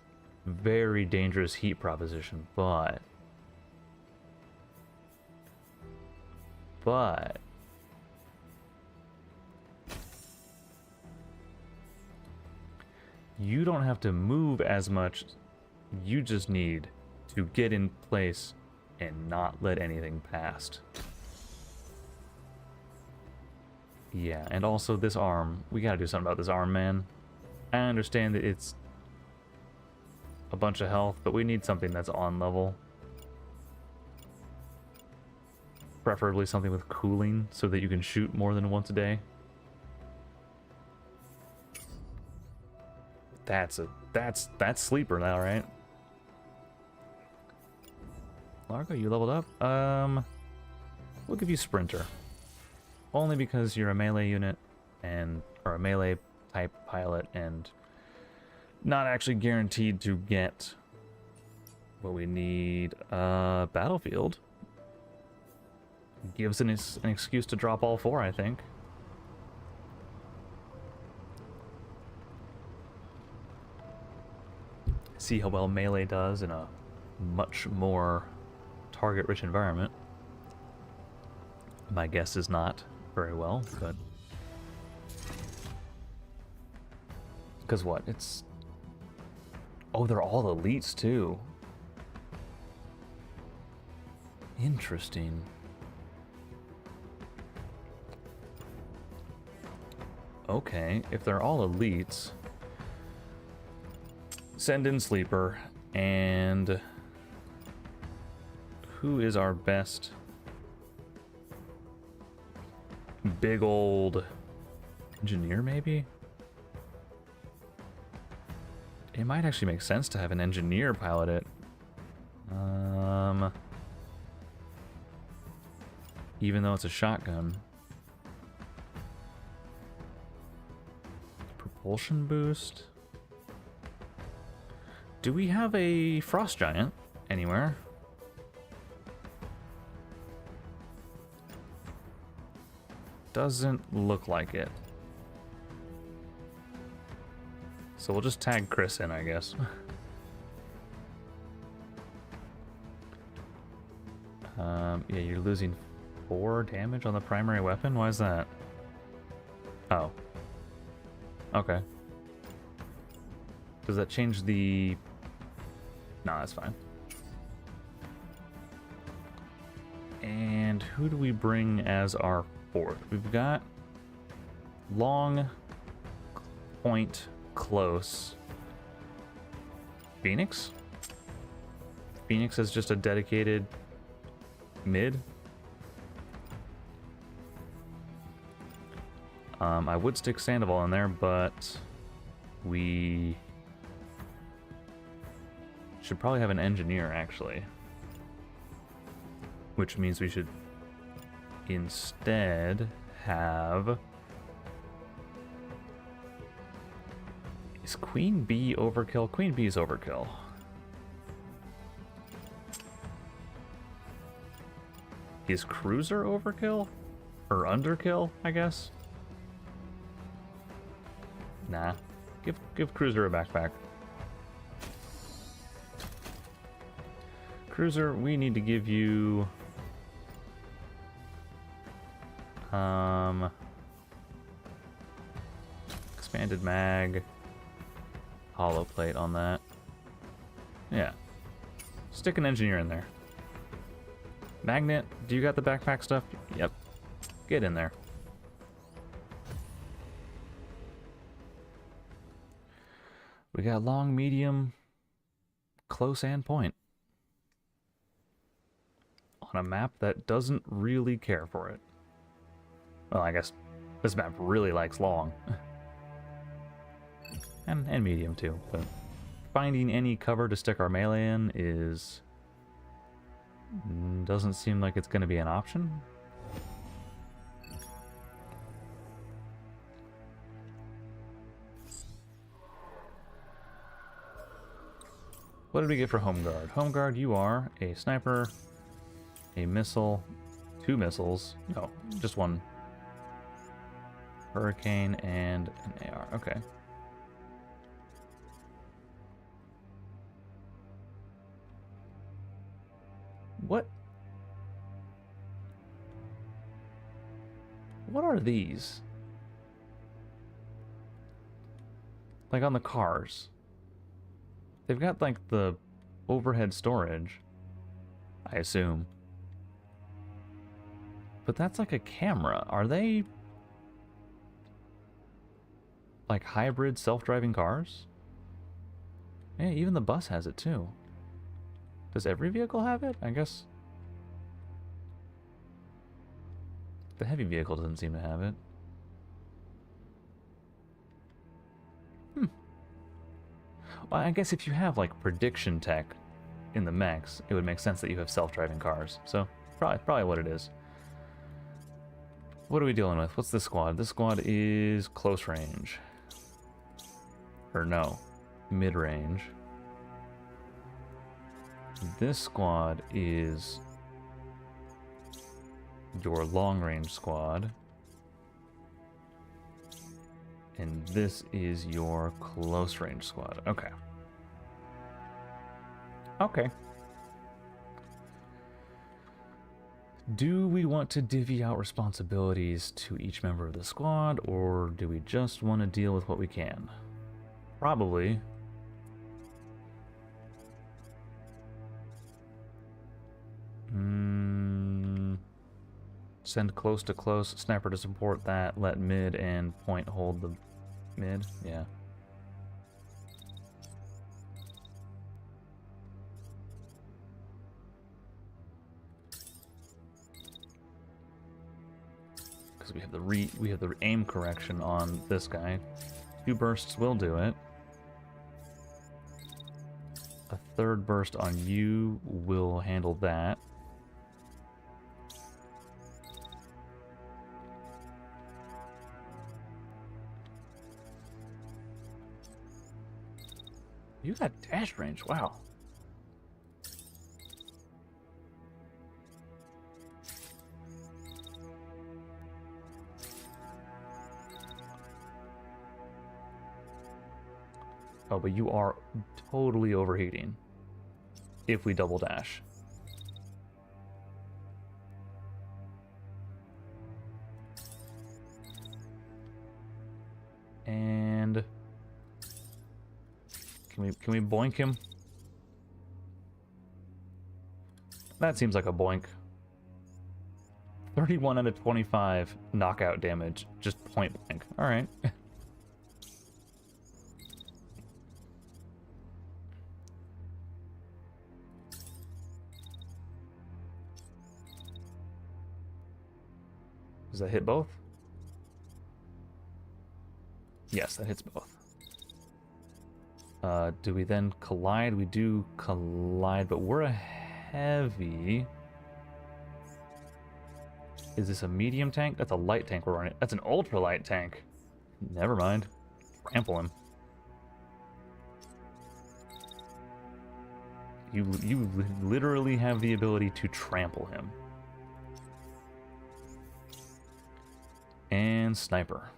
heat proposition, but... You don't have to move as much. You just need to get in place and not let anything past. Yeah, and also this arm. We gotta do something about this arm, man. I understand that it's a bunch of health, but we need something that's on level. Preferably something with cooling so that you can shoot more than once a day. That's sleeper now, right? Largo, you leveled up. We'll give you sprinter. Only because you're a melee unit or a melee type pilot and not actually guaranteed to get what we need. Battlefield gives an excuse to drop all four, I think. See how well melee does in a much more target-rich environment. My guess is not very well, but... Because what? It's... Oh, they're all elites, too. Interesting. Okay, if they're all elites... Send in Sleeper. And who is our best big old engineer, maybe? It might actually make sense to have an engineer pilot it. Even though it's a shotgun. Propulsion boost. Do we have a frost giant anywhere? Doesn't look like it. So we'll just tag Chris in, I guess. Yeah, you're losing 4 damage on the primary weapon? Why is that? Oh. Okay. Does that change the... No, that's fine. And who do we bring as our 4th? We've got long, point, close. Phoenix? Phoenix is just a dedicated mid. I would stick Sandoval in there, but we should probably have an engineer, actually. Which means we should instead have... Is Queen Bee overkill? Queen Bee is overkill. Is Cruiser overkill? Or underkill, I guess? Nah. Give Cruiser a backpack. Cruiser, we need to give you... expanded mag. Hollow plate on that. Yeah. Stick an engineer in there. Magnet, do you got the backpack stuff? Yep. Get in there. We got long, medium, close, and point. On a map that doesn't really care for it. Well, I guess this map really likes long. and medium too, but finding any cover to stick our melee in is... doesn't seem like it's going to be an option. What did we get for Home Guard? Home Guard, you are a sniper, a missile, 2 missiles, no, just 1. Hurricane and an AR, okay. What are these? Like on the cars. They've got like the overhead storage, I assume. But that's like a camera. Are they like hybrid self-driving cars? Yeah, even the bus has it too. Does every vehicle have it? I guess the heavy vehicle doesn't seem to have it. Well, I guess if you have like prediction tech in the mechs, it would make sense that you have self-driving cars. So probably what it is. What are we dealing with? What's this squad? This squad is close range. Or no, mid-range. This squad is your long-range squad. And this is your close-range squad. Okay. Okay. Do we want to divvy out responsibilities to each member of the squad, or do we just want to deal with what we can? Probably. Send close to close, sniper to support that, let mid and point hold the mid, yeah. because we have the aim correction on this guy. 2 bursts will do it. A 3rd burst on you will handle that. You got dash range, wow. Oh, but you are totally overheating if we double dash. And can we boink him? That seems like a boink. 31 out of 25 knockout damage, just point blank. All right. Does that hit both? Yes, that hits both. Do we then collide? We do collide, but we're a heavy. Is this a medium tank? That's a light tank we're running. That's an ultralight tank. Never mind. Trample him. You literally have the ability to trample him. And sniper.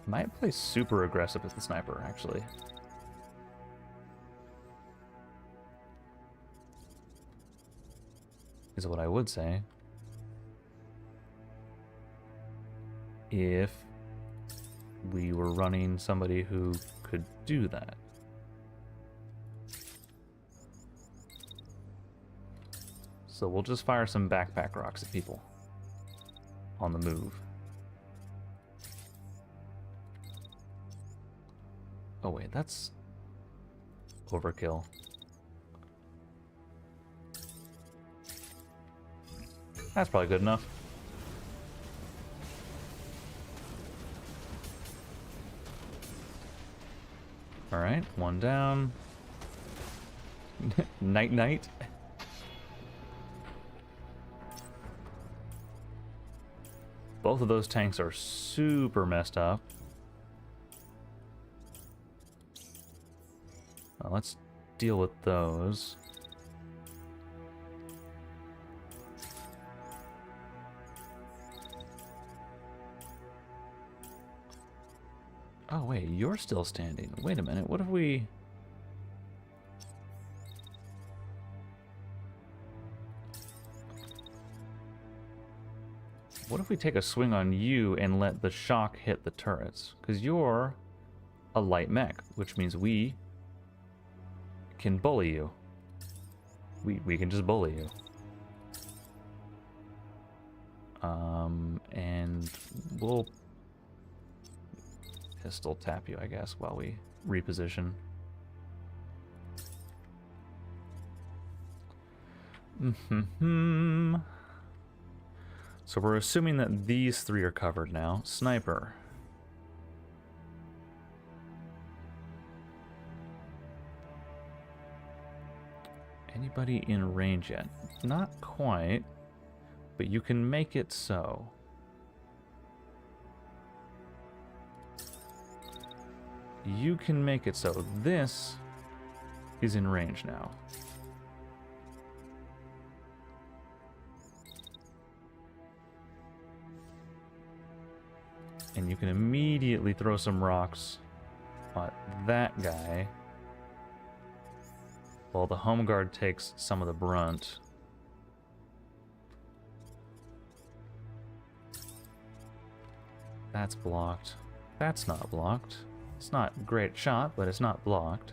Might play super aggressive with the sniper, actually. Is what I would say. If we were running somebody who could do that. So we'll just fire some backpack rocks at people on the move. Oh wait, that's overkill. That's probably good enough. Alright, 1 down. Night night. Both of those tanks are super messed up. Well, let's deal with those. Oh wait, you're still standing. Wait a minute, what if we... What if we take a swing on you and let the shock hit the turrets? Because you're a light mech, which means we can bully you. We can just bully you. And we'll pistol tap you, I guess, while we reposition. So we're assuming that these 3 are covered now. Sniper. Anybody in range yet? Not quite, but you can make it so. You can make it so. This is in range now. And you can immediately throw some rocks at that guy, while the home guard takes some of the brunt. That's blocked. That's not blocked. It's not a great shot, but it's not blocked.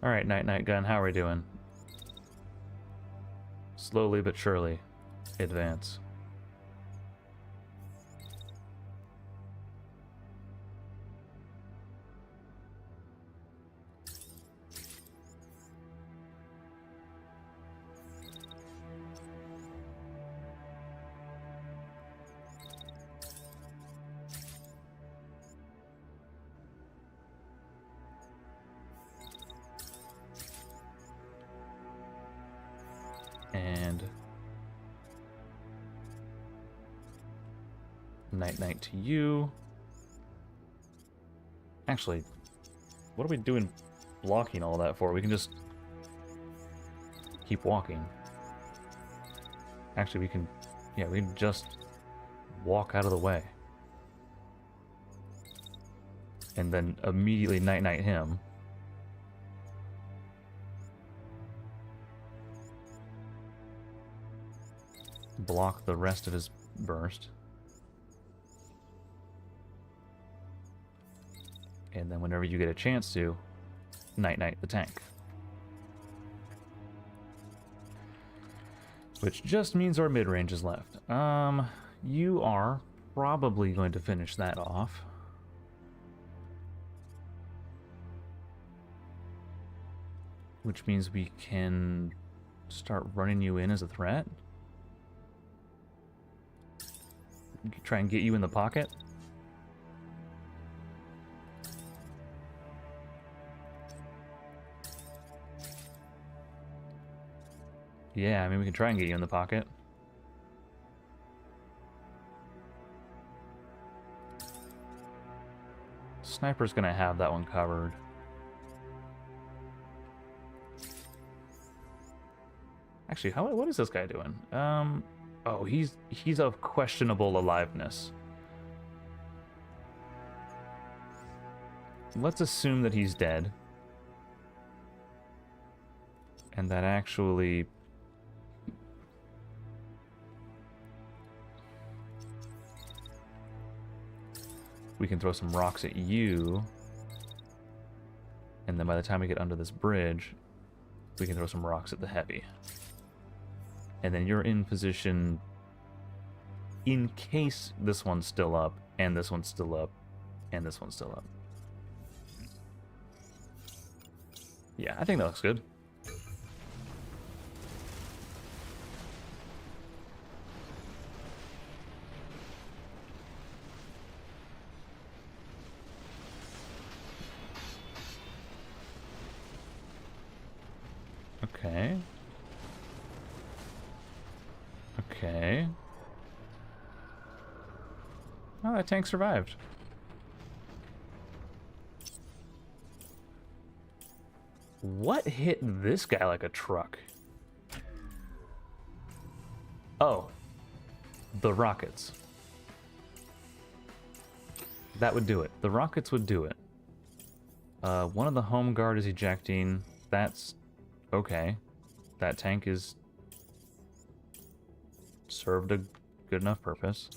Alright, Night Night Gun, how are we doing? Slowly but surely, advance. And night-night to you. Actually, what are we doing blocking all that for? We can just keep walking. Actually, we can just walk out of the way. And then immediately night-night him. Block the rest of his burst. And then whenever you get a chance to, night-night the tank. Which just means our mid-range is left. You are probably going to finish that off. Which means we can start running you in as a threat. Try and get you in the pocket. Yeah, I mean, we can try and get you in the pocket. Sniper's gonna have that one covered. Actually, what is this guy doing? Oh, he's of questionable aliveness. Let's assume that he's dead. And that actually... we can throw some rocks at you. And then by the time we get under this bridge, we can throw some rocks at the heavy. And then you're in position in case this one's still up, and this one's still up, and this one's still up. Yeah, I think that looks good. Okay. Okay. Oh, that tank survived. What hit this guy like a truck? Oh. The rockets. That would do it. The rockets would do it. One of the home guard is ejecting. That's okay. That tank is served a good enough purpose.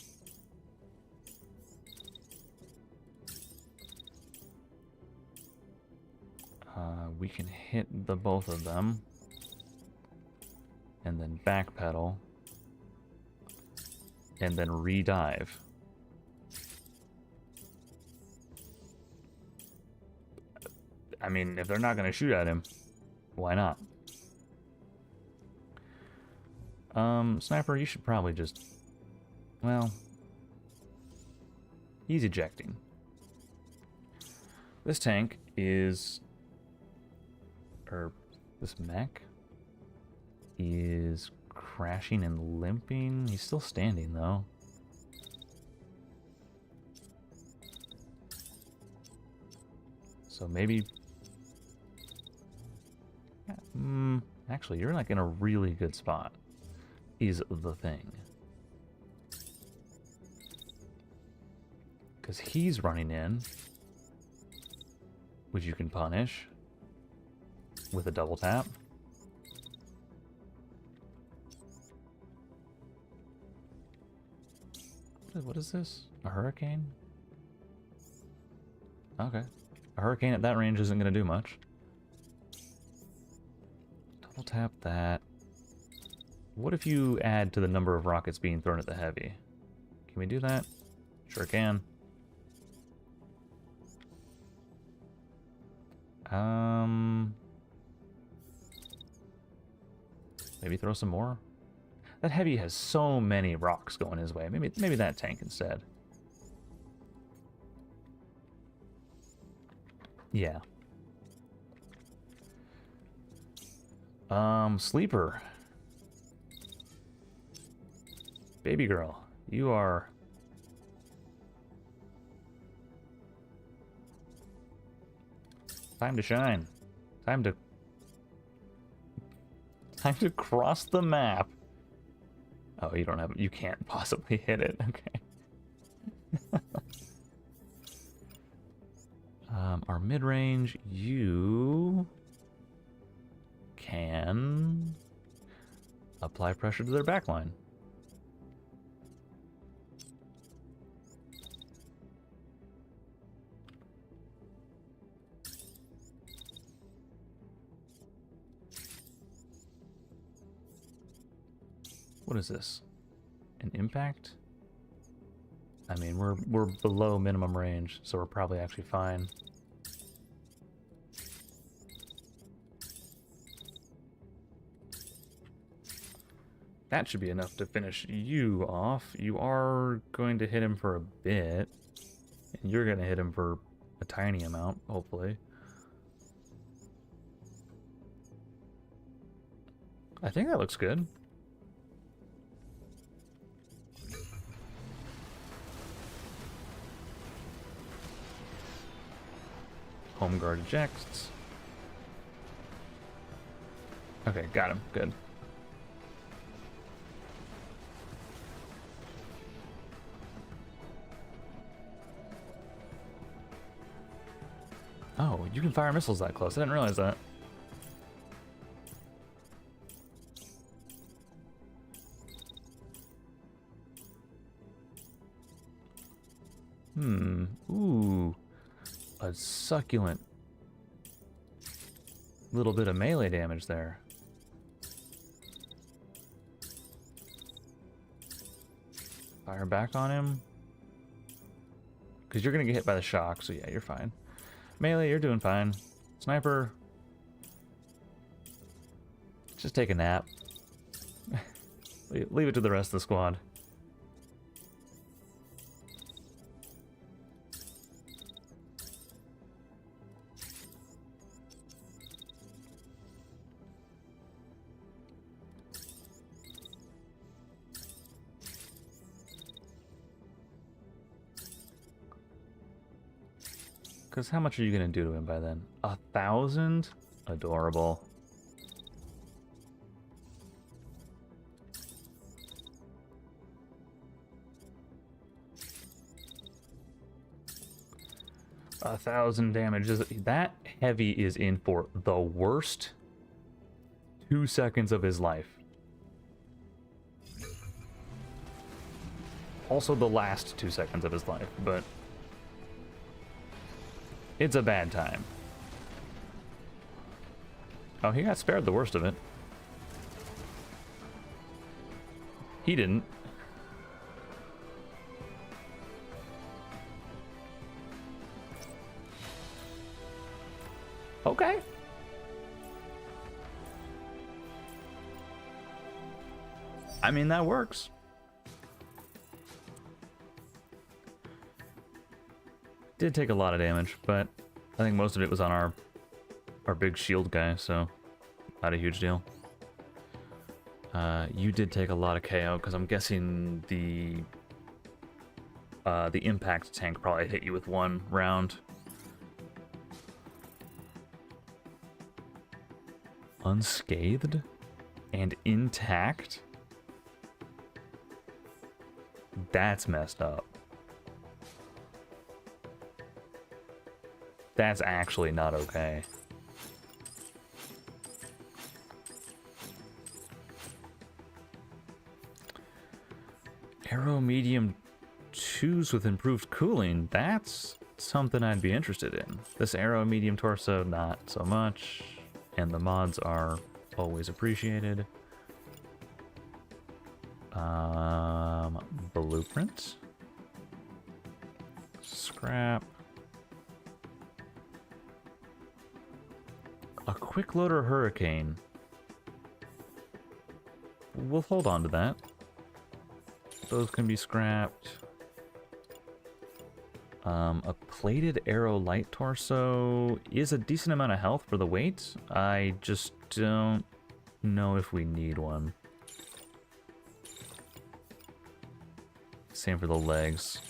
We can hit the both of them. And then backpedal. And then re-dive. I mean, if they're not going to shoot at him, why not? Sniper, you should probably just... well... he's ejecting. This tank is... or this mech is crashing and limping. He's still standing, though. So maybe... actually, you're like in a really good spot, is the thing. Because he's running in, which you can punish with a double tap. What is this? A hurricane? Okay. A hurricane at that range isn't going to do much. Double tap that. What if you add to the number of rockets being thrown at the heavy? Can we do that? Sure can. Maybe throw some more? That heavy has so many rocks going his way. Maybe that tank instead. Yeah. Sleeper. Baby girl, you are... Time to shine. Time to cross the map. Oh, you don't have... You can't possibly hit it. Okay. Our mid-range, you can apply pressure to their backline. What is this? An impact? I mean, we're below minimum range, so we're probably actually fine. That should be enough to finish you off. You are going to hit him for a bit, and you're going to hit him for a tiny amount, hopefully. I think that looks good. Home guard ejects. Okay, got him. Good. Oh, you can fire missiles that close. I didn't realize that. Ooh. A succulent little bit of melee damage there. Fire back on him. Because you're going to get hit by the shock, so yeah, you're fine. Melee, you're doing fine. Sniper, just take a nap. Leave it to the rest of the squad. Because how much are you going to do to him by then? 1,000? Adorable. A 1,000 damage. That heavy is in for the worst 2 seconds of his life. Also the last 2 seconds of his life, but... it's a bad time. Oh, he got spared the worst of it. He didn't. Okay. I mean, that works. Did take a lot of damage, but I think most of it was on our big shield guy, so not a huge deal. You did take a lot of KO, because I'm guessing the impact tank probably hit you with 1 round. Unscathed and intact? That's messed up. That's actually not okay. Arrow medium 2s with improved cooling. That's something I'd be interested in. This arrow medium torso, not so much. And the mods are always appreciated. Blueprint. Scrap. A quick loader hurricane. We'll hold on to that. Those can be scrapped. A plated arrow light torso is a decent amount of health for the weight. I just don't know if we need one. Same for the legs.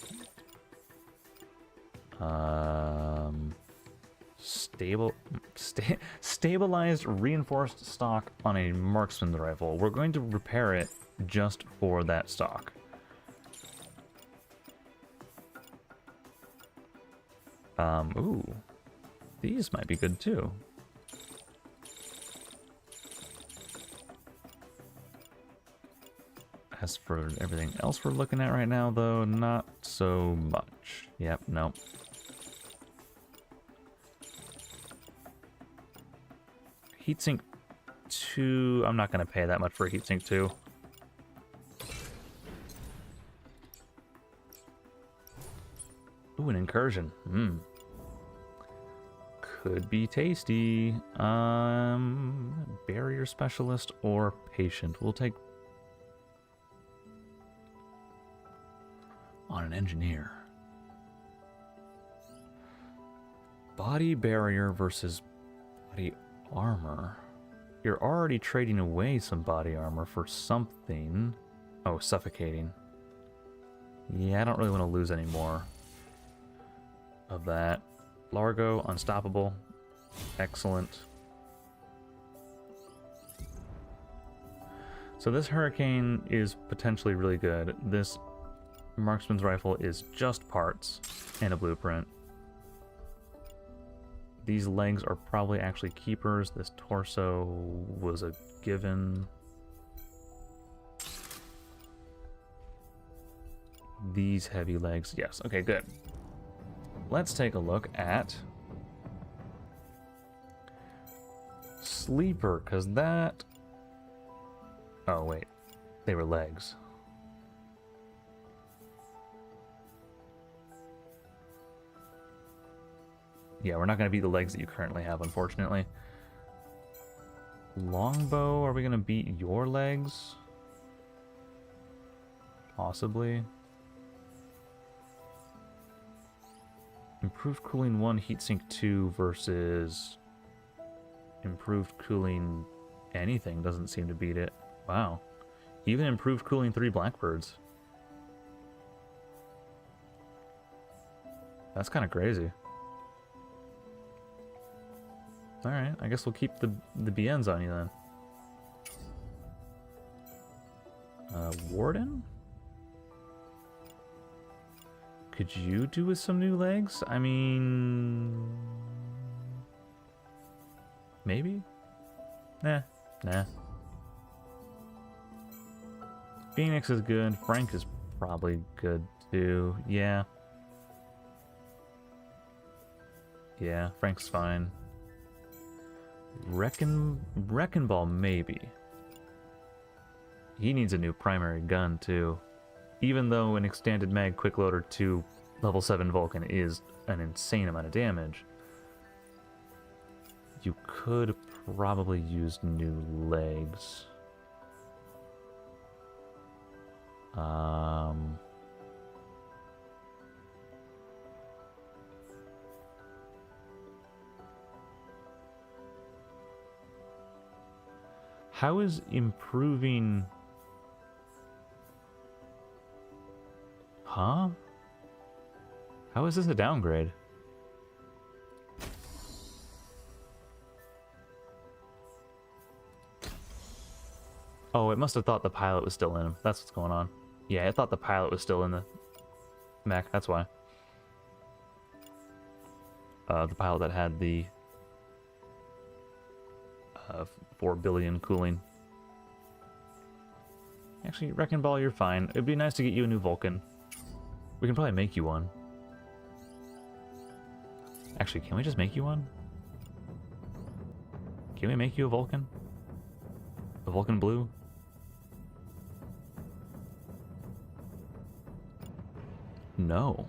Stabilized reinforced stock on a marksman rifle. We're going to repair it just for that stock. Ooh. These might be good too. As for everything else we're looking at right now, though, not so much. Yep, nope. Heatsink 2, I'm not going to pay that much for a heatsink 2. Ooh, an incursion. Could be tasty. Barrier specialist or patient. We'll take on an engineer. Body barrier versus body armor. You're already trading away some body armor for something. Oh, suffocating. Yeah, I don't really want to lose any more of that. Largo, unstoppable. Excellent. So this hurricane is potentially really good. This marksman's rifle is just parts and a blueprint. These legs are probably actually keepers. This torso was a given. These heavy legs, yes. Okay, good. Let's take a look at sleeper, because that... Oh, wait. They were legs. Yeah, we're not going to beat the legs that you currently have, unfortunately. Longbow, are we going to beat your legs? Possibly. Improved cooling 1, heatsink 2 versus improved cooling anything doesn't seem to beat it. Wow. Even improved cooling 3 blackbirds. That's kind of crazy. Alright, I guess we'll keep the BNs on you then. Warden? Could you do with some new legs? I mean... Maybe? Nah. Phoenix is good. Frank is probably good too. Yeah. Yeah, Frank's fine. Wrecking Ball, maybe. He needs a new primary gun, too. Even though an extended mag quick loader to level 7 Vulcan is an insane amount of damage, you could probably use new legs. How is improving... Huh? How is this a downgrade? Oh, it must have thought the pilot was still in him. That's what's going on. Yeah, it thought the pilot was still in the mech. That's why. The pilot that had the 4 billion cooling. Actually, Wrecking Ball, you're fine. It'd be nice to get you a new Vulcan. We can probably make you one. Actually, can we just make you one? Can we make you a Vulcan? A Vulcan Blue? No.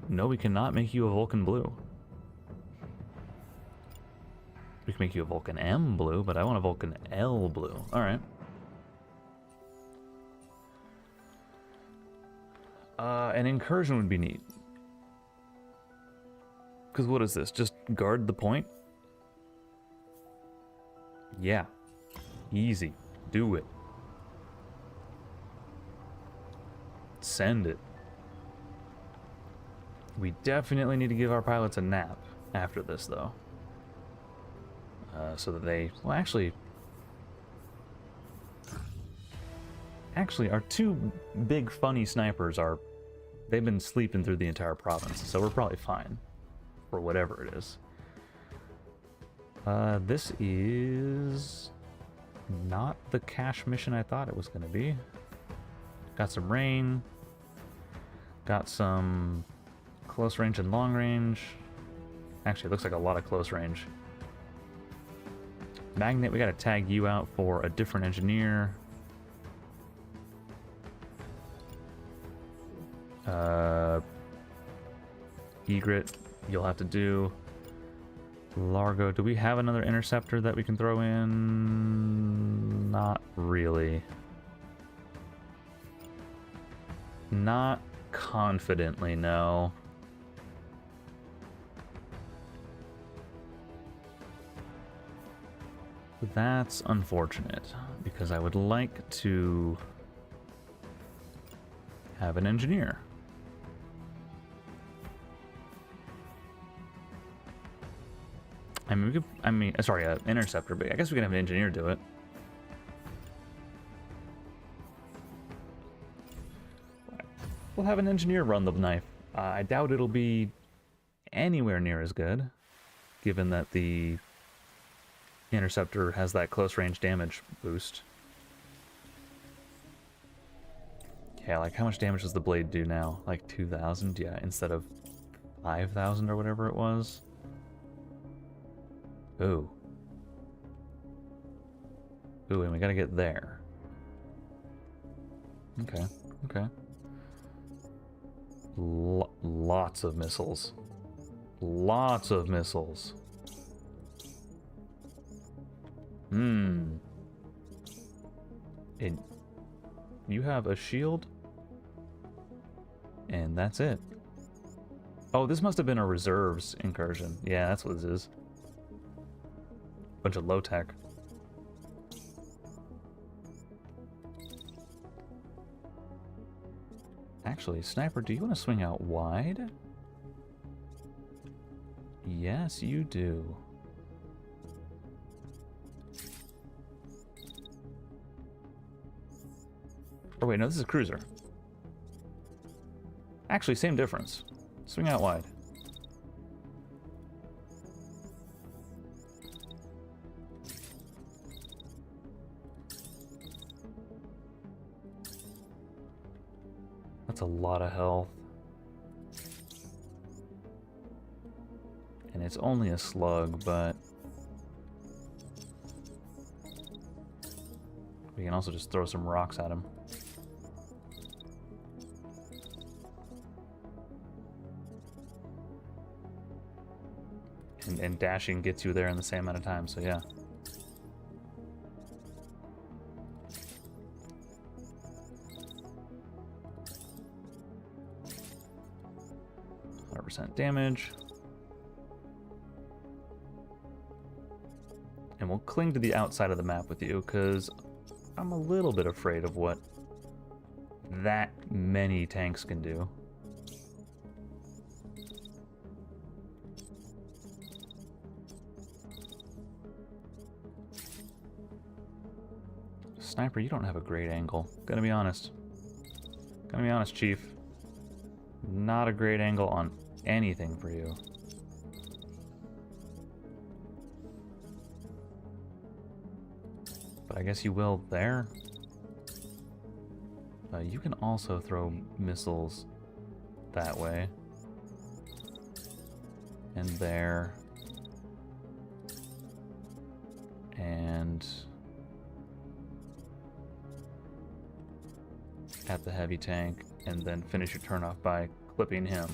No, we cannot make you a Vulcan Blue. We can make you a Vulcan M Blue, but I want a Vulcan L Blue. Alright. An incursion would be neat. Because what is this? Just guard the point? Yeah. Easy. Do it. send it. We definitely need to give our pilots a nap after this, though. So that they... Well, actually, our two big funny snipers are... They've been sleeping through the entire province, so we're probably fine. For whatever it is. This is... not the cash mission I thought it was going to be. Got some rain. Got some close range and long range. Actually, it looks like a lot of close range. Magnet, we got to tag you out for a different engineer. Egret, you'll have to do. Largo, do we have another interceptor that we can throw in? Not really. Not confidently, no. That's unfortunate, because I would like to have an engineer. I mean, we could, sorry, an interceptor, but I guess we can have an engineer do it. We'll have an engineer run the knife. I doubt it'll be anywhere near as good, given that the interceptor has that close range damage boost. Yeah, like how much damage does the blade do now? Like 2,000? Yeah, instead of 5,000 or whatever it was. Ooh. Ooh, and we gotta get there. Okay, okay. Lots of missiles. Lots of missiles. And you have a shield? And that's it. Oh, this must have been a reserves incursion. Yeah, that's what this is. Bunch of low tech. Actually, Sniper, do you want to swing out wide? Yes, you do. Oh wait, no, this is a cruiser. Actually, same difference. Swing out wide. That's a lot of health. And it's only a slug, but... we can also just throw some rocks at him. And dashing gets you there in the same amount of time, so yeah. Damage. And we'll cling to the outside of the map with you, because I'm a little bit afraid of what that many tanks can do. Sniper, you don't have a great angle. Gonna be honest. Gonna be honest, Chief. Not a great angle on anything for you. But I guess you will there. You can also throw missiles that way. And there. And at the heavy tank, and then finish your turn off by clipping him.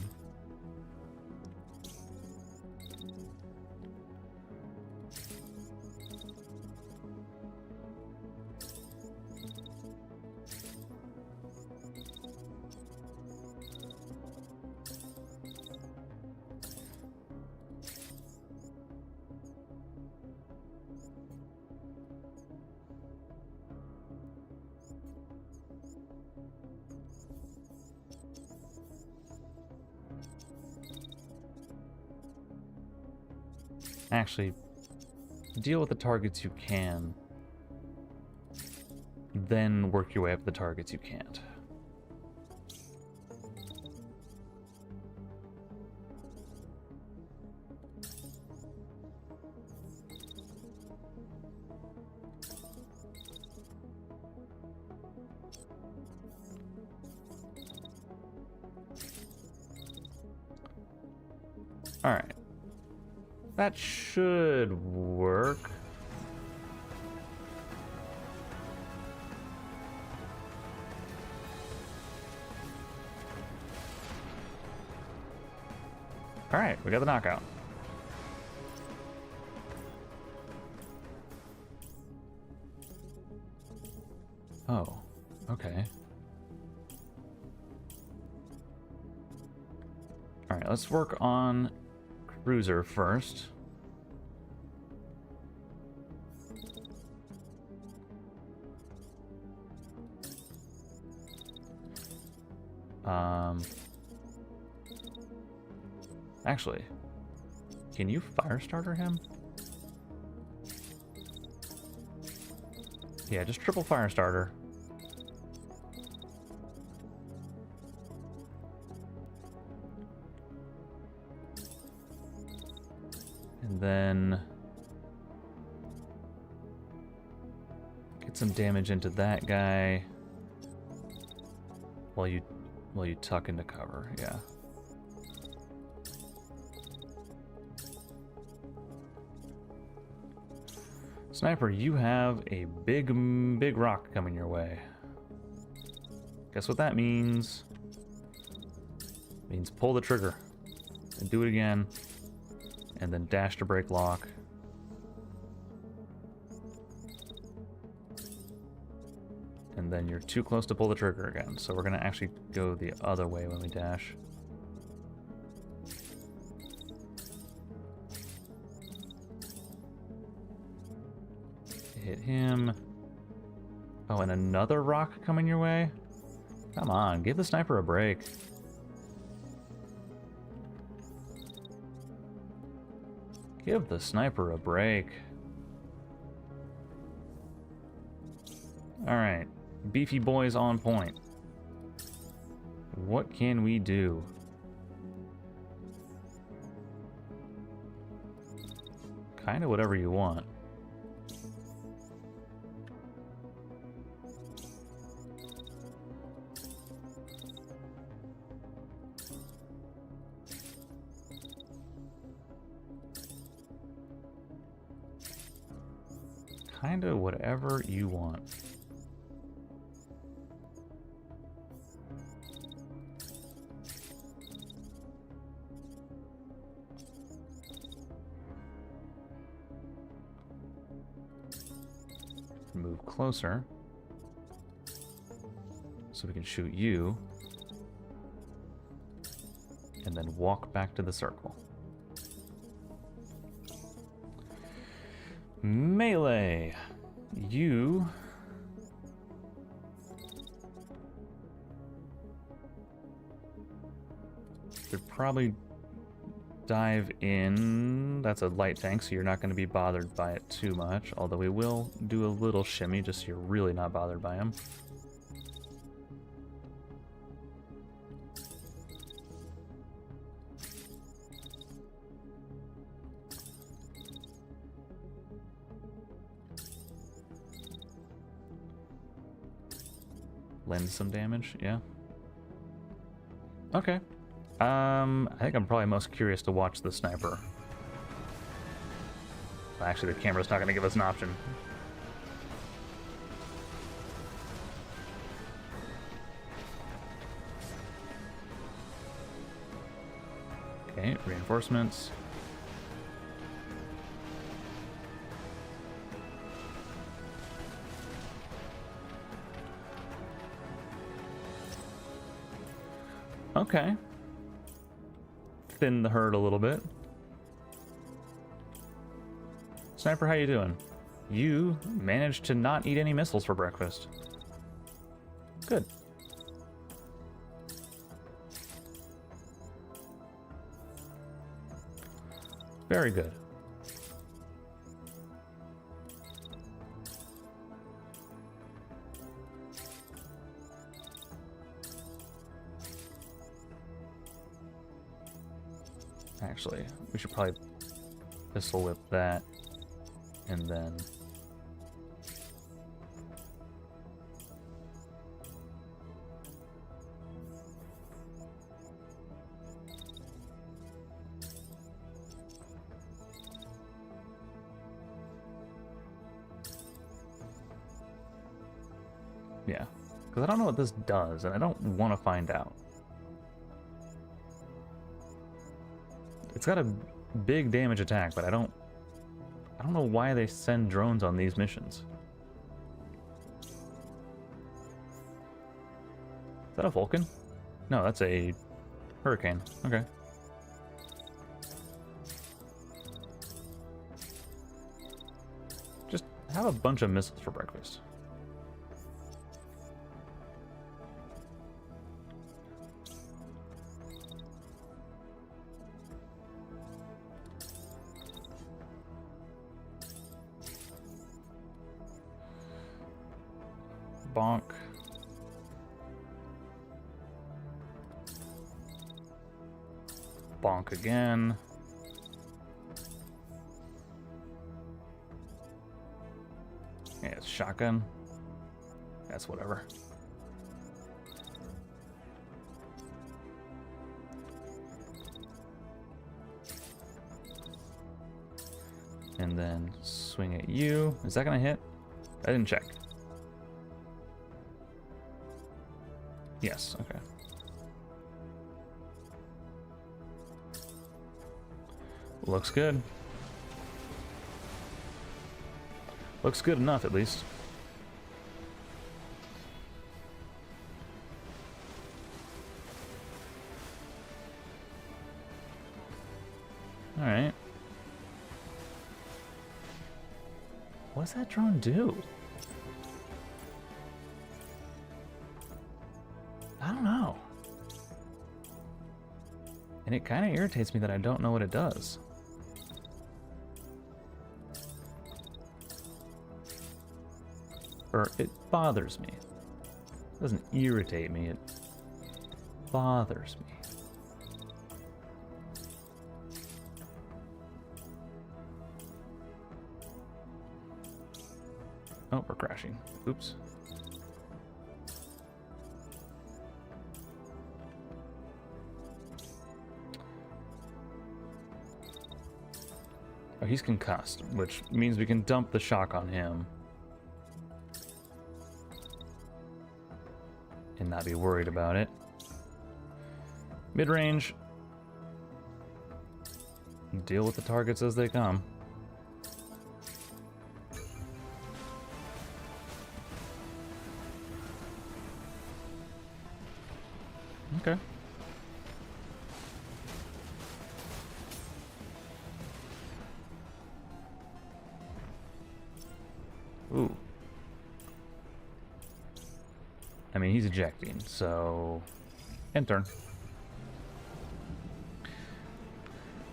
Actually, deal with the targets you can, then work your way up the targets you can't. Alright. That should work. Alright, we got the knockout. Oh, okay. Alright, let's work on Cruiser first. Actually, can you fire starter him? Yeah, just triple fire starter. And then get some damage into that guy while you tuck into cover. Yeah. Sniper, you have a big rock coming your way. Guess what that means? It means pull the trigger and do it again, and then dash to break lock. And then you're too close to pull the trigger again, so we're gonna actually go the other way when we dash. Hit him. Oh, and another rock coming your way? Come on, give the sniper a break. Give the sniper a break. Alright, beefy boys on point. What can we do? Kinda whatever you want. Kinda whatever you want. Move closer so we can shoot you, and then walk back to the circle. Melee, you should probably dive in. That's a light tank, so you're not going to be bothered by it too much, although we will do a little shimmy just so you're really not bothered by him. Lend some damage, yeah. Okay. I think I'm probably most curious to watch the sniper. Actually, the camera's not going to give us an option. Okay, reinforcements. Okay. Thin the herd a little bit. Sniper, how you doing? You managed to not eat any missiles for breakfast. Good. Very good. Actually, we should probably pistol whip that, and then... Yeah, because I don't know what this does, and I don't want to find out. It's got a big damage attack, but I don't know why they send drones on these missions. Is that a Vulcan? No, that's a Hurricane. Okay. Just have a bunch of missiles for breakfast. Bonk. Bonk again. Yeah, it's shotgun. That's whatever. And then swing at you. Is that gonna hit? I didn't check. Yes, okay. Looks good. Looks good enough, at least. Alright. What does that drone do? I don't know. And it kind of irritates me that I don't know what it does. Or it bothers me. It doesn't irritate me, it bothers me. Oh, we're crashing. Oops. Oh, he's concussed, which means we can dump the shock on him. And not be worried about it. Mid-range. Deal with the targets as they come. Okay. Ooh. I mean, he's ejecting, so... End turn.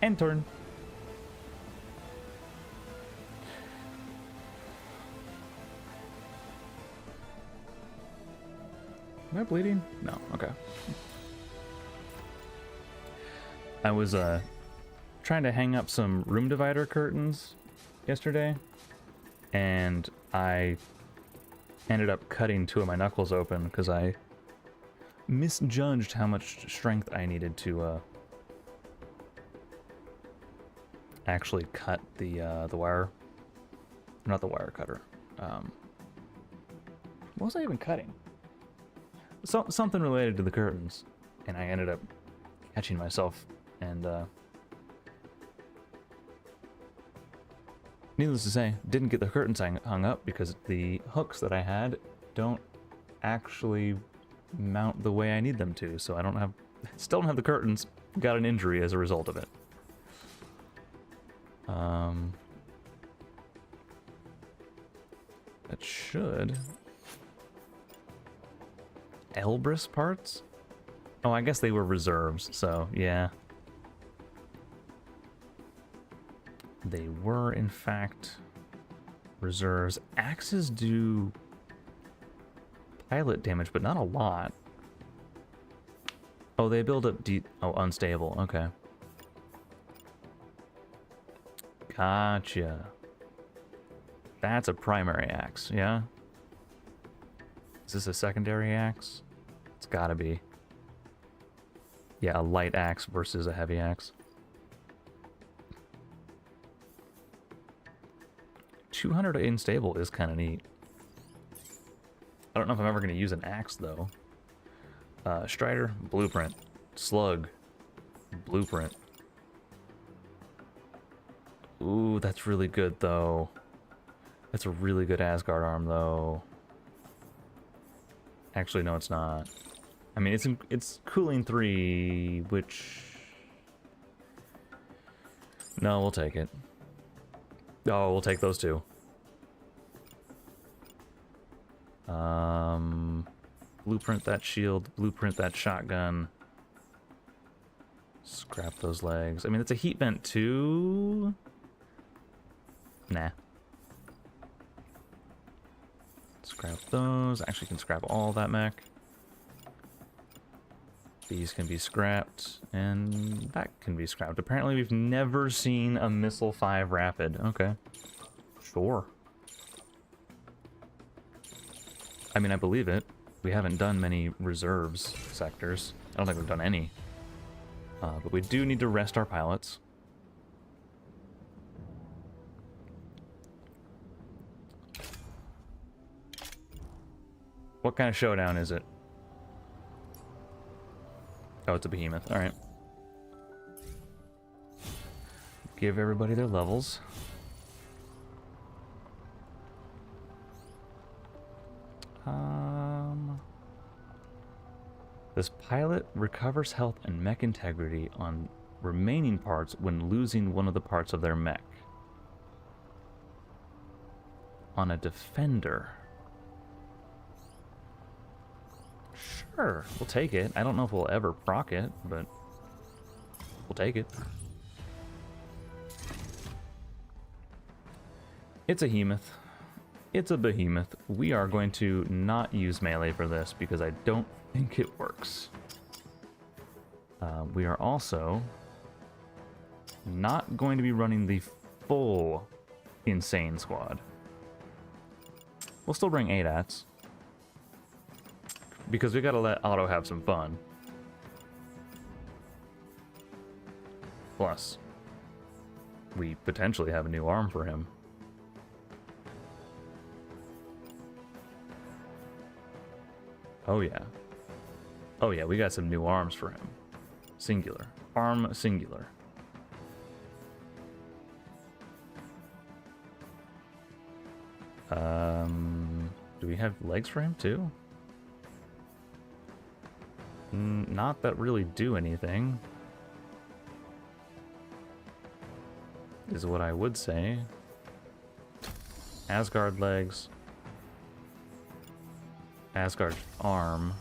End turn. Am I bleeding? No, okay. I was trying to hang up some room divider curtains yesterday, and I ended up cutting 2 of my knuckles open because I misjudged how much strength I needed to actually cut the wire. Not the wire cutter. What was I even cutting? Something related to the curtains, and I ended up catching myself, and needless to say, didn't get the curtains hung up because the hooks that I had don't actually mount the way I need them to, so I still don't have the curtains. Got an injury as a result of it. That should... Elbrus parts? Oh, I guess they were reserves, so yeah. They were, in fact, reserves. Axes do pilot damage, but not a lot. Oh, they build up unstable, okay. Gotcha. That's a primary axe, yeah? Is this a secondary axe? It's gotta be. Yeah, a light axe versus a heavy axe. 200 unstable is kind of neat. I don't know if I'm ever going to use an axe, though. Strider, blueprint. Slug, blueprint. Ooh, that's really good, though. That's a really good Asgard arm, though. Actually, no, it's not. I mean, it's cooling 3, which... No, we'll take it. Oh, we'll take those two. Blueprint that shield, blueprint that shotgun. Scrap those legs. I mean, it's a heat vent too. Nah. Scrap those. Actually, can scrap all that mech. These can be scrapped, and that can be scrapped. Apparently, we've never seen a Missile 5 Rapid. Okay. Sure. I mean, I believe it. We haven't done many reserves sectors. I don't think we've done any. But we do need to rest our pilots. What kind of showdown is it? Oh, it's a behemoth. Alright. Give everybody their levels. This pilot recovers health and mech integrity on remaining parts when losing one of the parts of their mech. On a defender. Sure, we'll take it. I don't know if we'll ever proc it, but we'll take it. It's a behemoth. It's a behemoth. We are going to not use melee for this because I don't think it works. We are also not going to be running the full insane squad. We'll still bring ADATs because we gotta let Otto have some fun. Plus, we potentially have a new arm for him. Oh yeah. Oh yeah, we got some new arms for him. Singular. Arm singular. Do we have legs for him too? Not that really do anything. Is what I would say. Asgard legs. Asgard arm.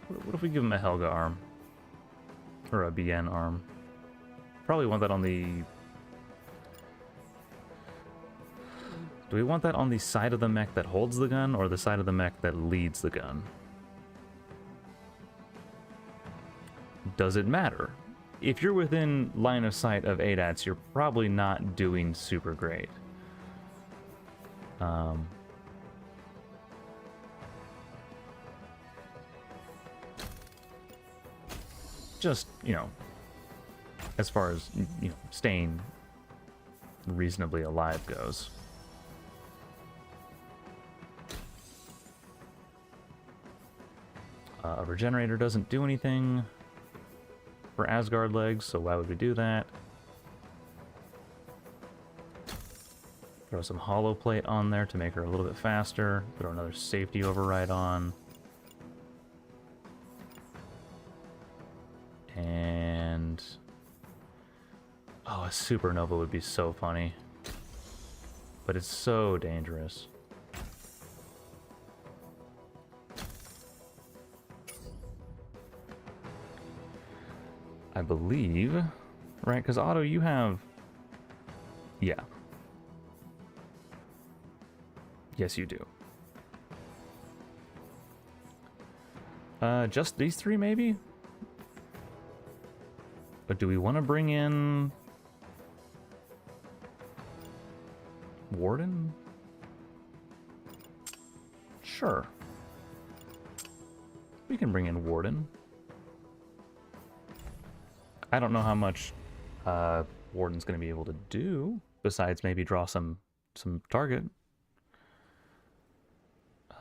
What if we give him a Helga arm? Or a BN arm? Probably want that on the... Do we want that on the side of the mech that holds the gun, or the side of the mech that leads the gun? Does it matter? If you're within line of sight of ADATs, you're probably not doing super great. Just, you know, as far as, you know, staying reasonably alive goes. A regenerator doesn't do anything for Asgard legs, so why would we do that? Throw some hollow plate on there to make her a little bit faster. Throw another safety override on. And... oh, a supernova would be so funny. But it's so dangerous. I believe, right? Because Otto, you have... yeah. Yes, you do. Just these three, maybe? But do we want to bring in... Warden? Sure. We can bring in Warden. I don't know how much Warden's going to be able to do, besides maybe draw some target.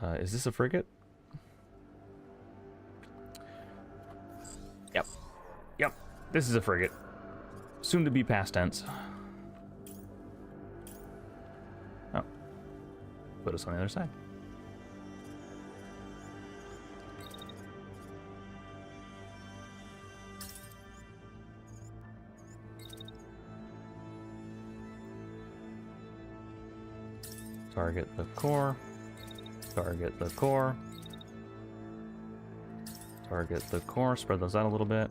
Is this a frigate? Yep. Yep. This is a frigate. Soon to be past tense. Oh. Put us on the other side. Target the core. Target the core. Target the core. Spread those out a little bit.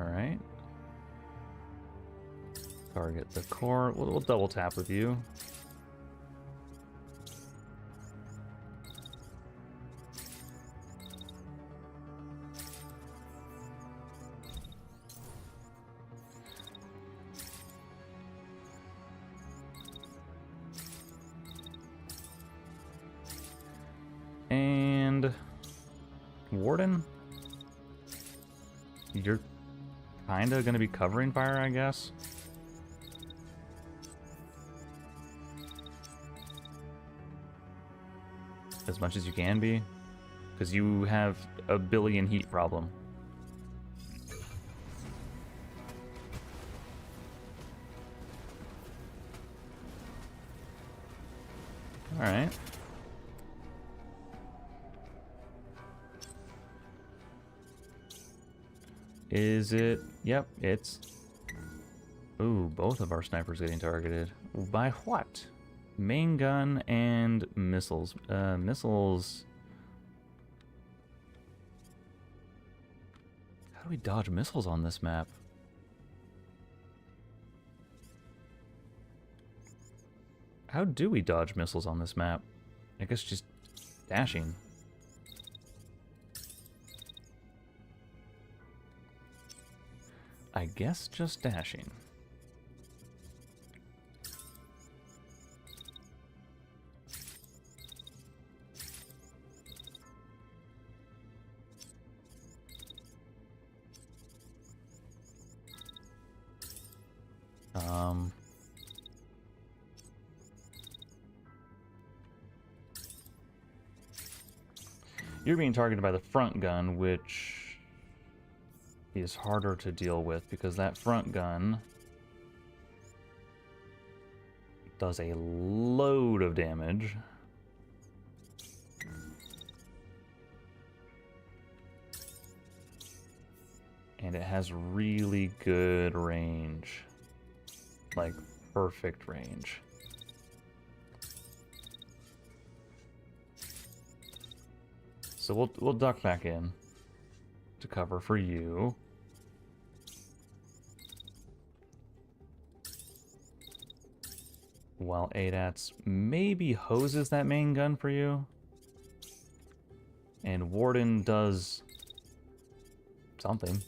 All right. Target the core. We'll double tap with you. And Warden, you're kind of going to be covering fire, I guess. As much as you can be, because you have a billion heat problem. All right. Is it? Yep, it's... Ooh, both of our snipers getting targeted. By what? Main gun and missiles. Missiles... How do we dodge missiles on this map? How do we dodge missiles on this map? I guess just dashing. I guess just dashing. You're being targeted by the front gun, which is harder to deal with because that front gun does a load of damage. And it has really good range. Like, perfect range. So we'll duck back in to cover for you. While ADATS maybe hoses that main gun for you. And Warden does something.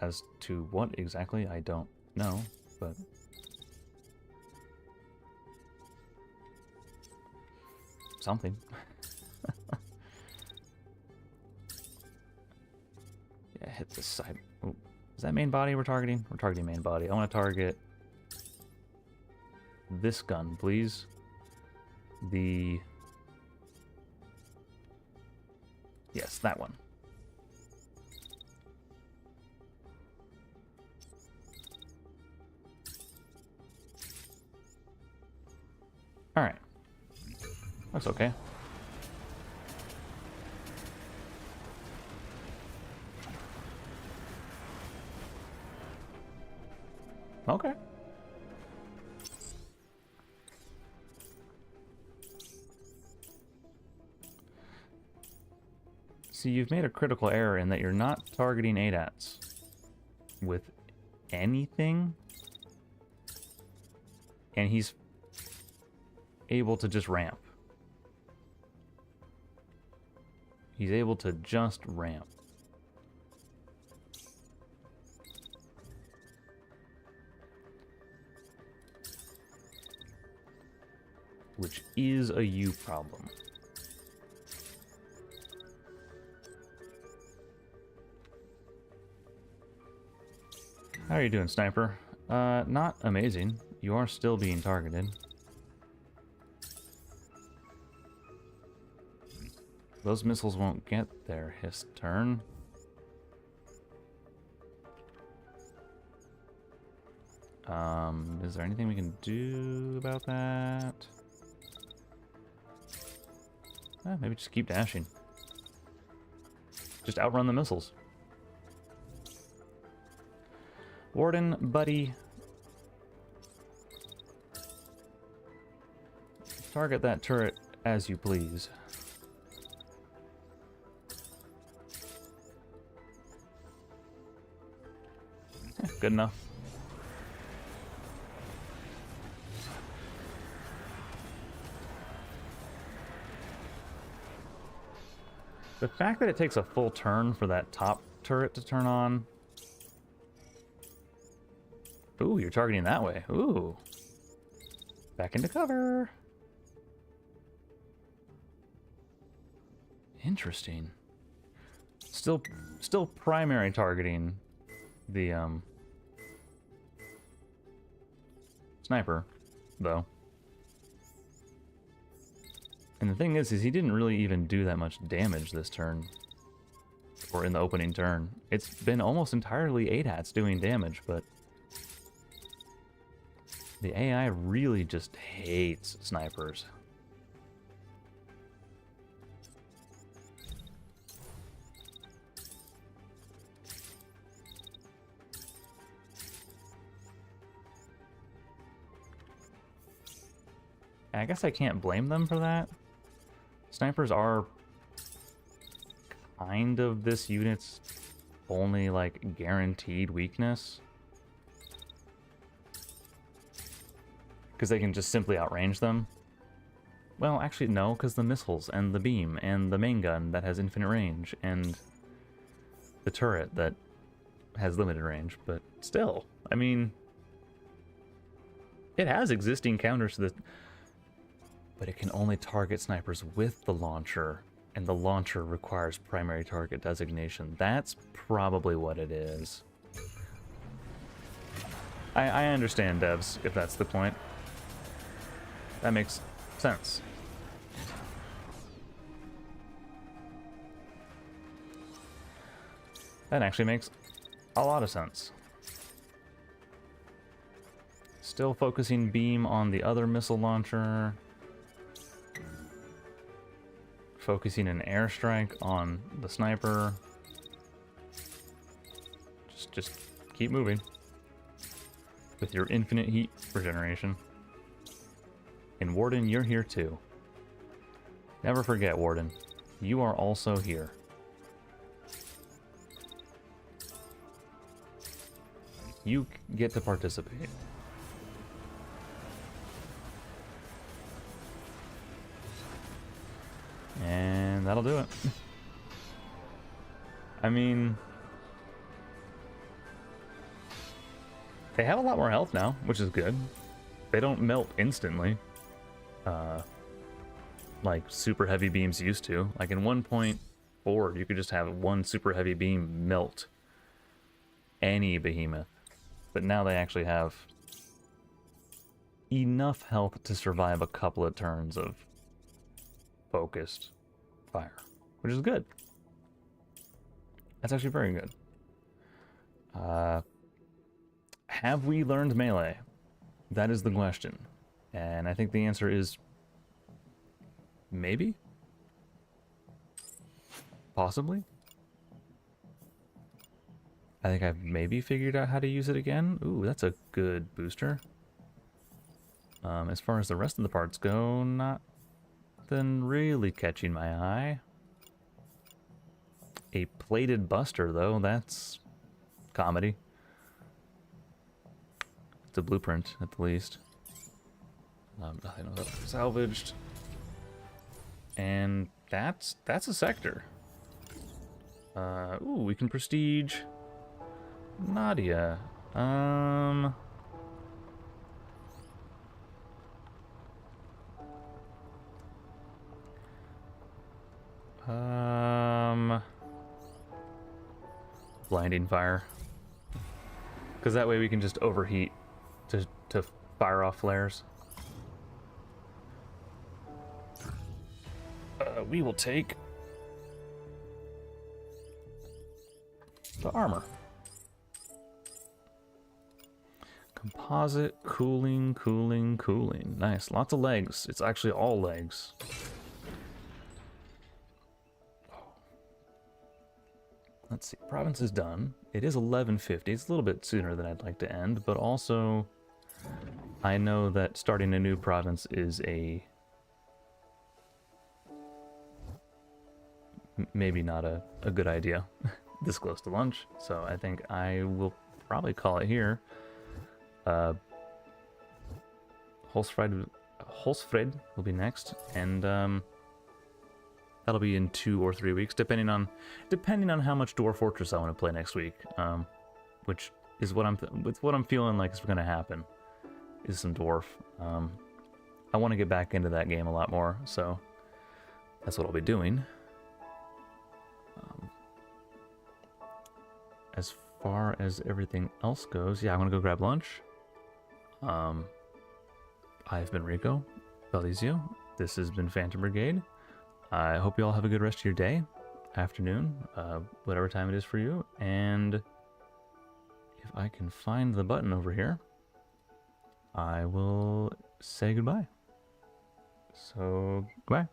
As to what exactly, I don't know, but... something. Yeah, hit this side. Oh, is that main body we're targeting? We're targeting main body. I want to target this gun, please. The... yes, that one. Alright. Looks okay. Okay. See, you've made a critical error in that you're not targeting ADATs with anything. And he's able to just ramp. He's able to just ramp. Which is a you problem. How are you doing, Sniper? Not amazing. You are still being targeted. Those missiles won't get there his turn. Is there anything we can do about that? Maybe just keep dashing. Just outrun the missiles. Warden, buddy. Target that turret as you please. Good enough. The fact that it takes a full turn for that top turret to turn on. Ooh, you're targeting that way. Ooh. Back into cover. Interesting. Still primary targeting the sniper, though. And the thing is he didn't really even do that much damage this turn. Or in the opening turn. It's been almost entirely ADATs doing damage, but the AI really just hates snipers. I guess I can't blame them for that. Snipers are kind of this unit's only, like, guaranteed weakness. Because they can just simply outrange them. Well, actually, no, because the missiles, and the beam, and the main gun that has infinite range, and the turret that has limited range. But still, I mean, it has existing counters to this. But it can only target snipers with the launcher, and the launcher requires primary target designation. That's probably what it is. I understand, devs, if that's the point. That makes sense. That actually makes a lot of sense. Still focusing beam on the other missile launcher. Focusing an airstrike on the sniper. Just keep moving. With your infinite heat regeneration. And Warden, you're here too. Never forget, Warden. You are also here. You get to participate. And that'll do it. I mean, they have a lot more health now, which is good. They don't melt instantly. Like super heavy beams used to. Like in 1.4, you could just have one super heavy beam melt any behemoth. But now they actually have enough health to survive a couple of turns of focused fire, which is good. That's actually very good. Have we learned melee? That is the question. And I think the answer is maybe? Possibly? I think I've maybe figured out how to use it again. Ooh, that's a good booster. As far as the rest of the parts go, not then really catching my eye. a plated buster, though. That's comedy. It's a blueprint, at the least. Nothing of that salvaged. And that's a sector. Ooh, we can prestige Nadia. Blinding fire. Because that way we can just overheat to fire off flares. We will take the armor. Composite, cooling, cooling, cooling. Nice. Lots of legs. It's actually all legs. Let's see. Province is done. It is 11:50. It's a little bit sooner than I'd like to end, but also I know that starting a new province is maybe not a good idea this close to lunch, so I think I will probably call it here. Holsfred will be next, and that'll be in 2 or 3 weeks, depending on how much Dwarf Fortress I want to play next week, which is what I'm feeling like is going to happen, is some Dwarf. I want to get back into that game a lot more, so that's what I'll be doing. As far as everything else goes, yeah, I'm gonna go grab lunch. I've been Rico Valdizio. This has been Phantom Brigade. I hope you all have a good rest of your day, afternoon, whatever time it is for you. And if I can find the button over here, I will say goodbye. So, goodbye.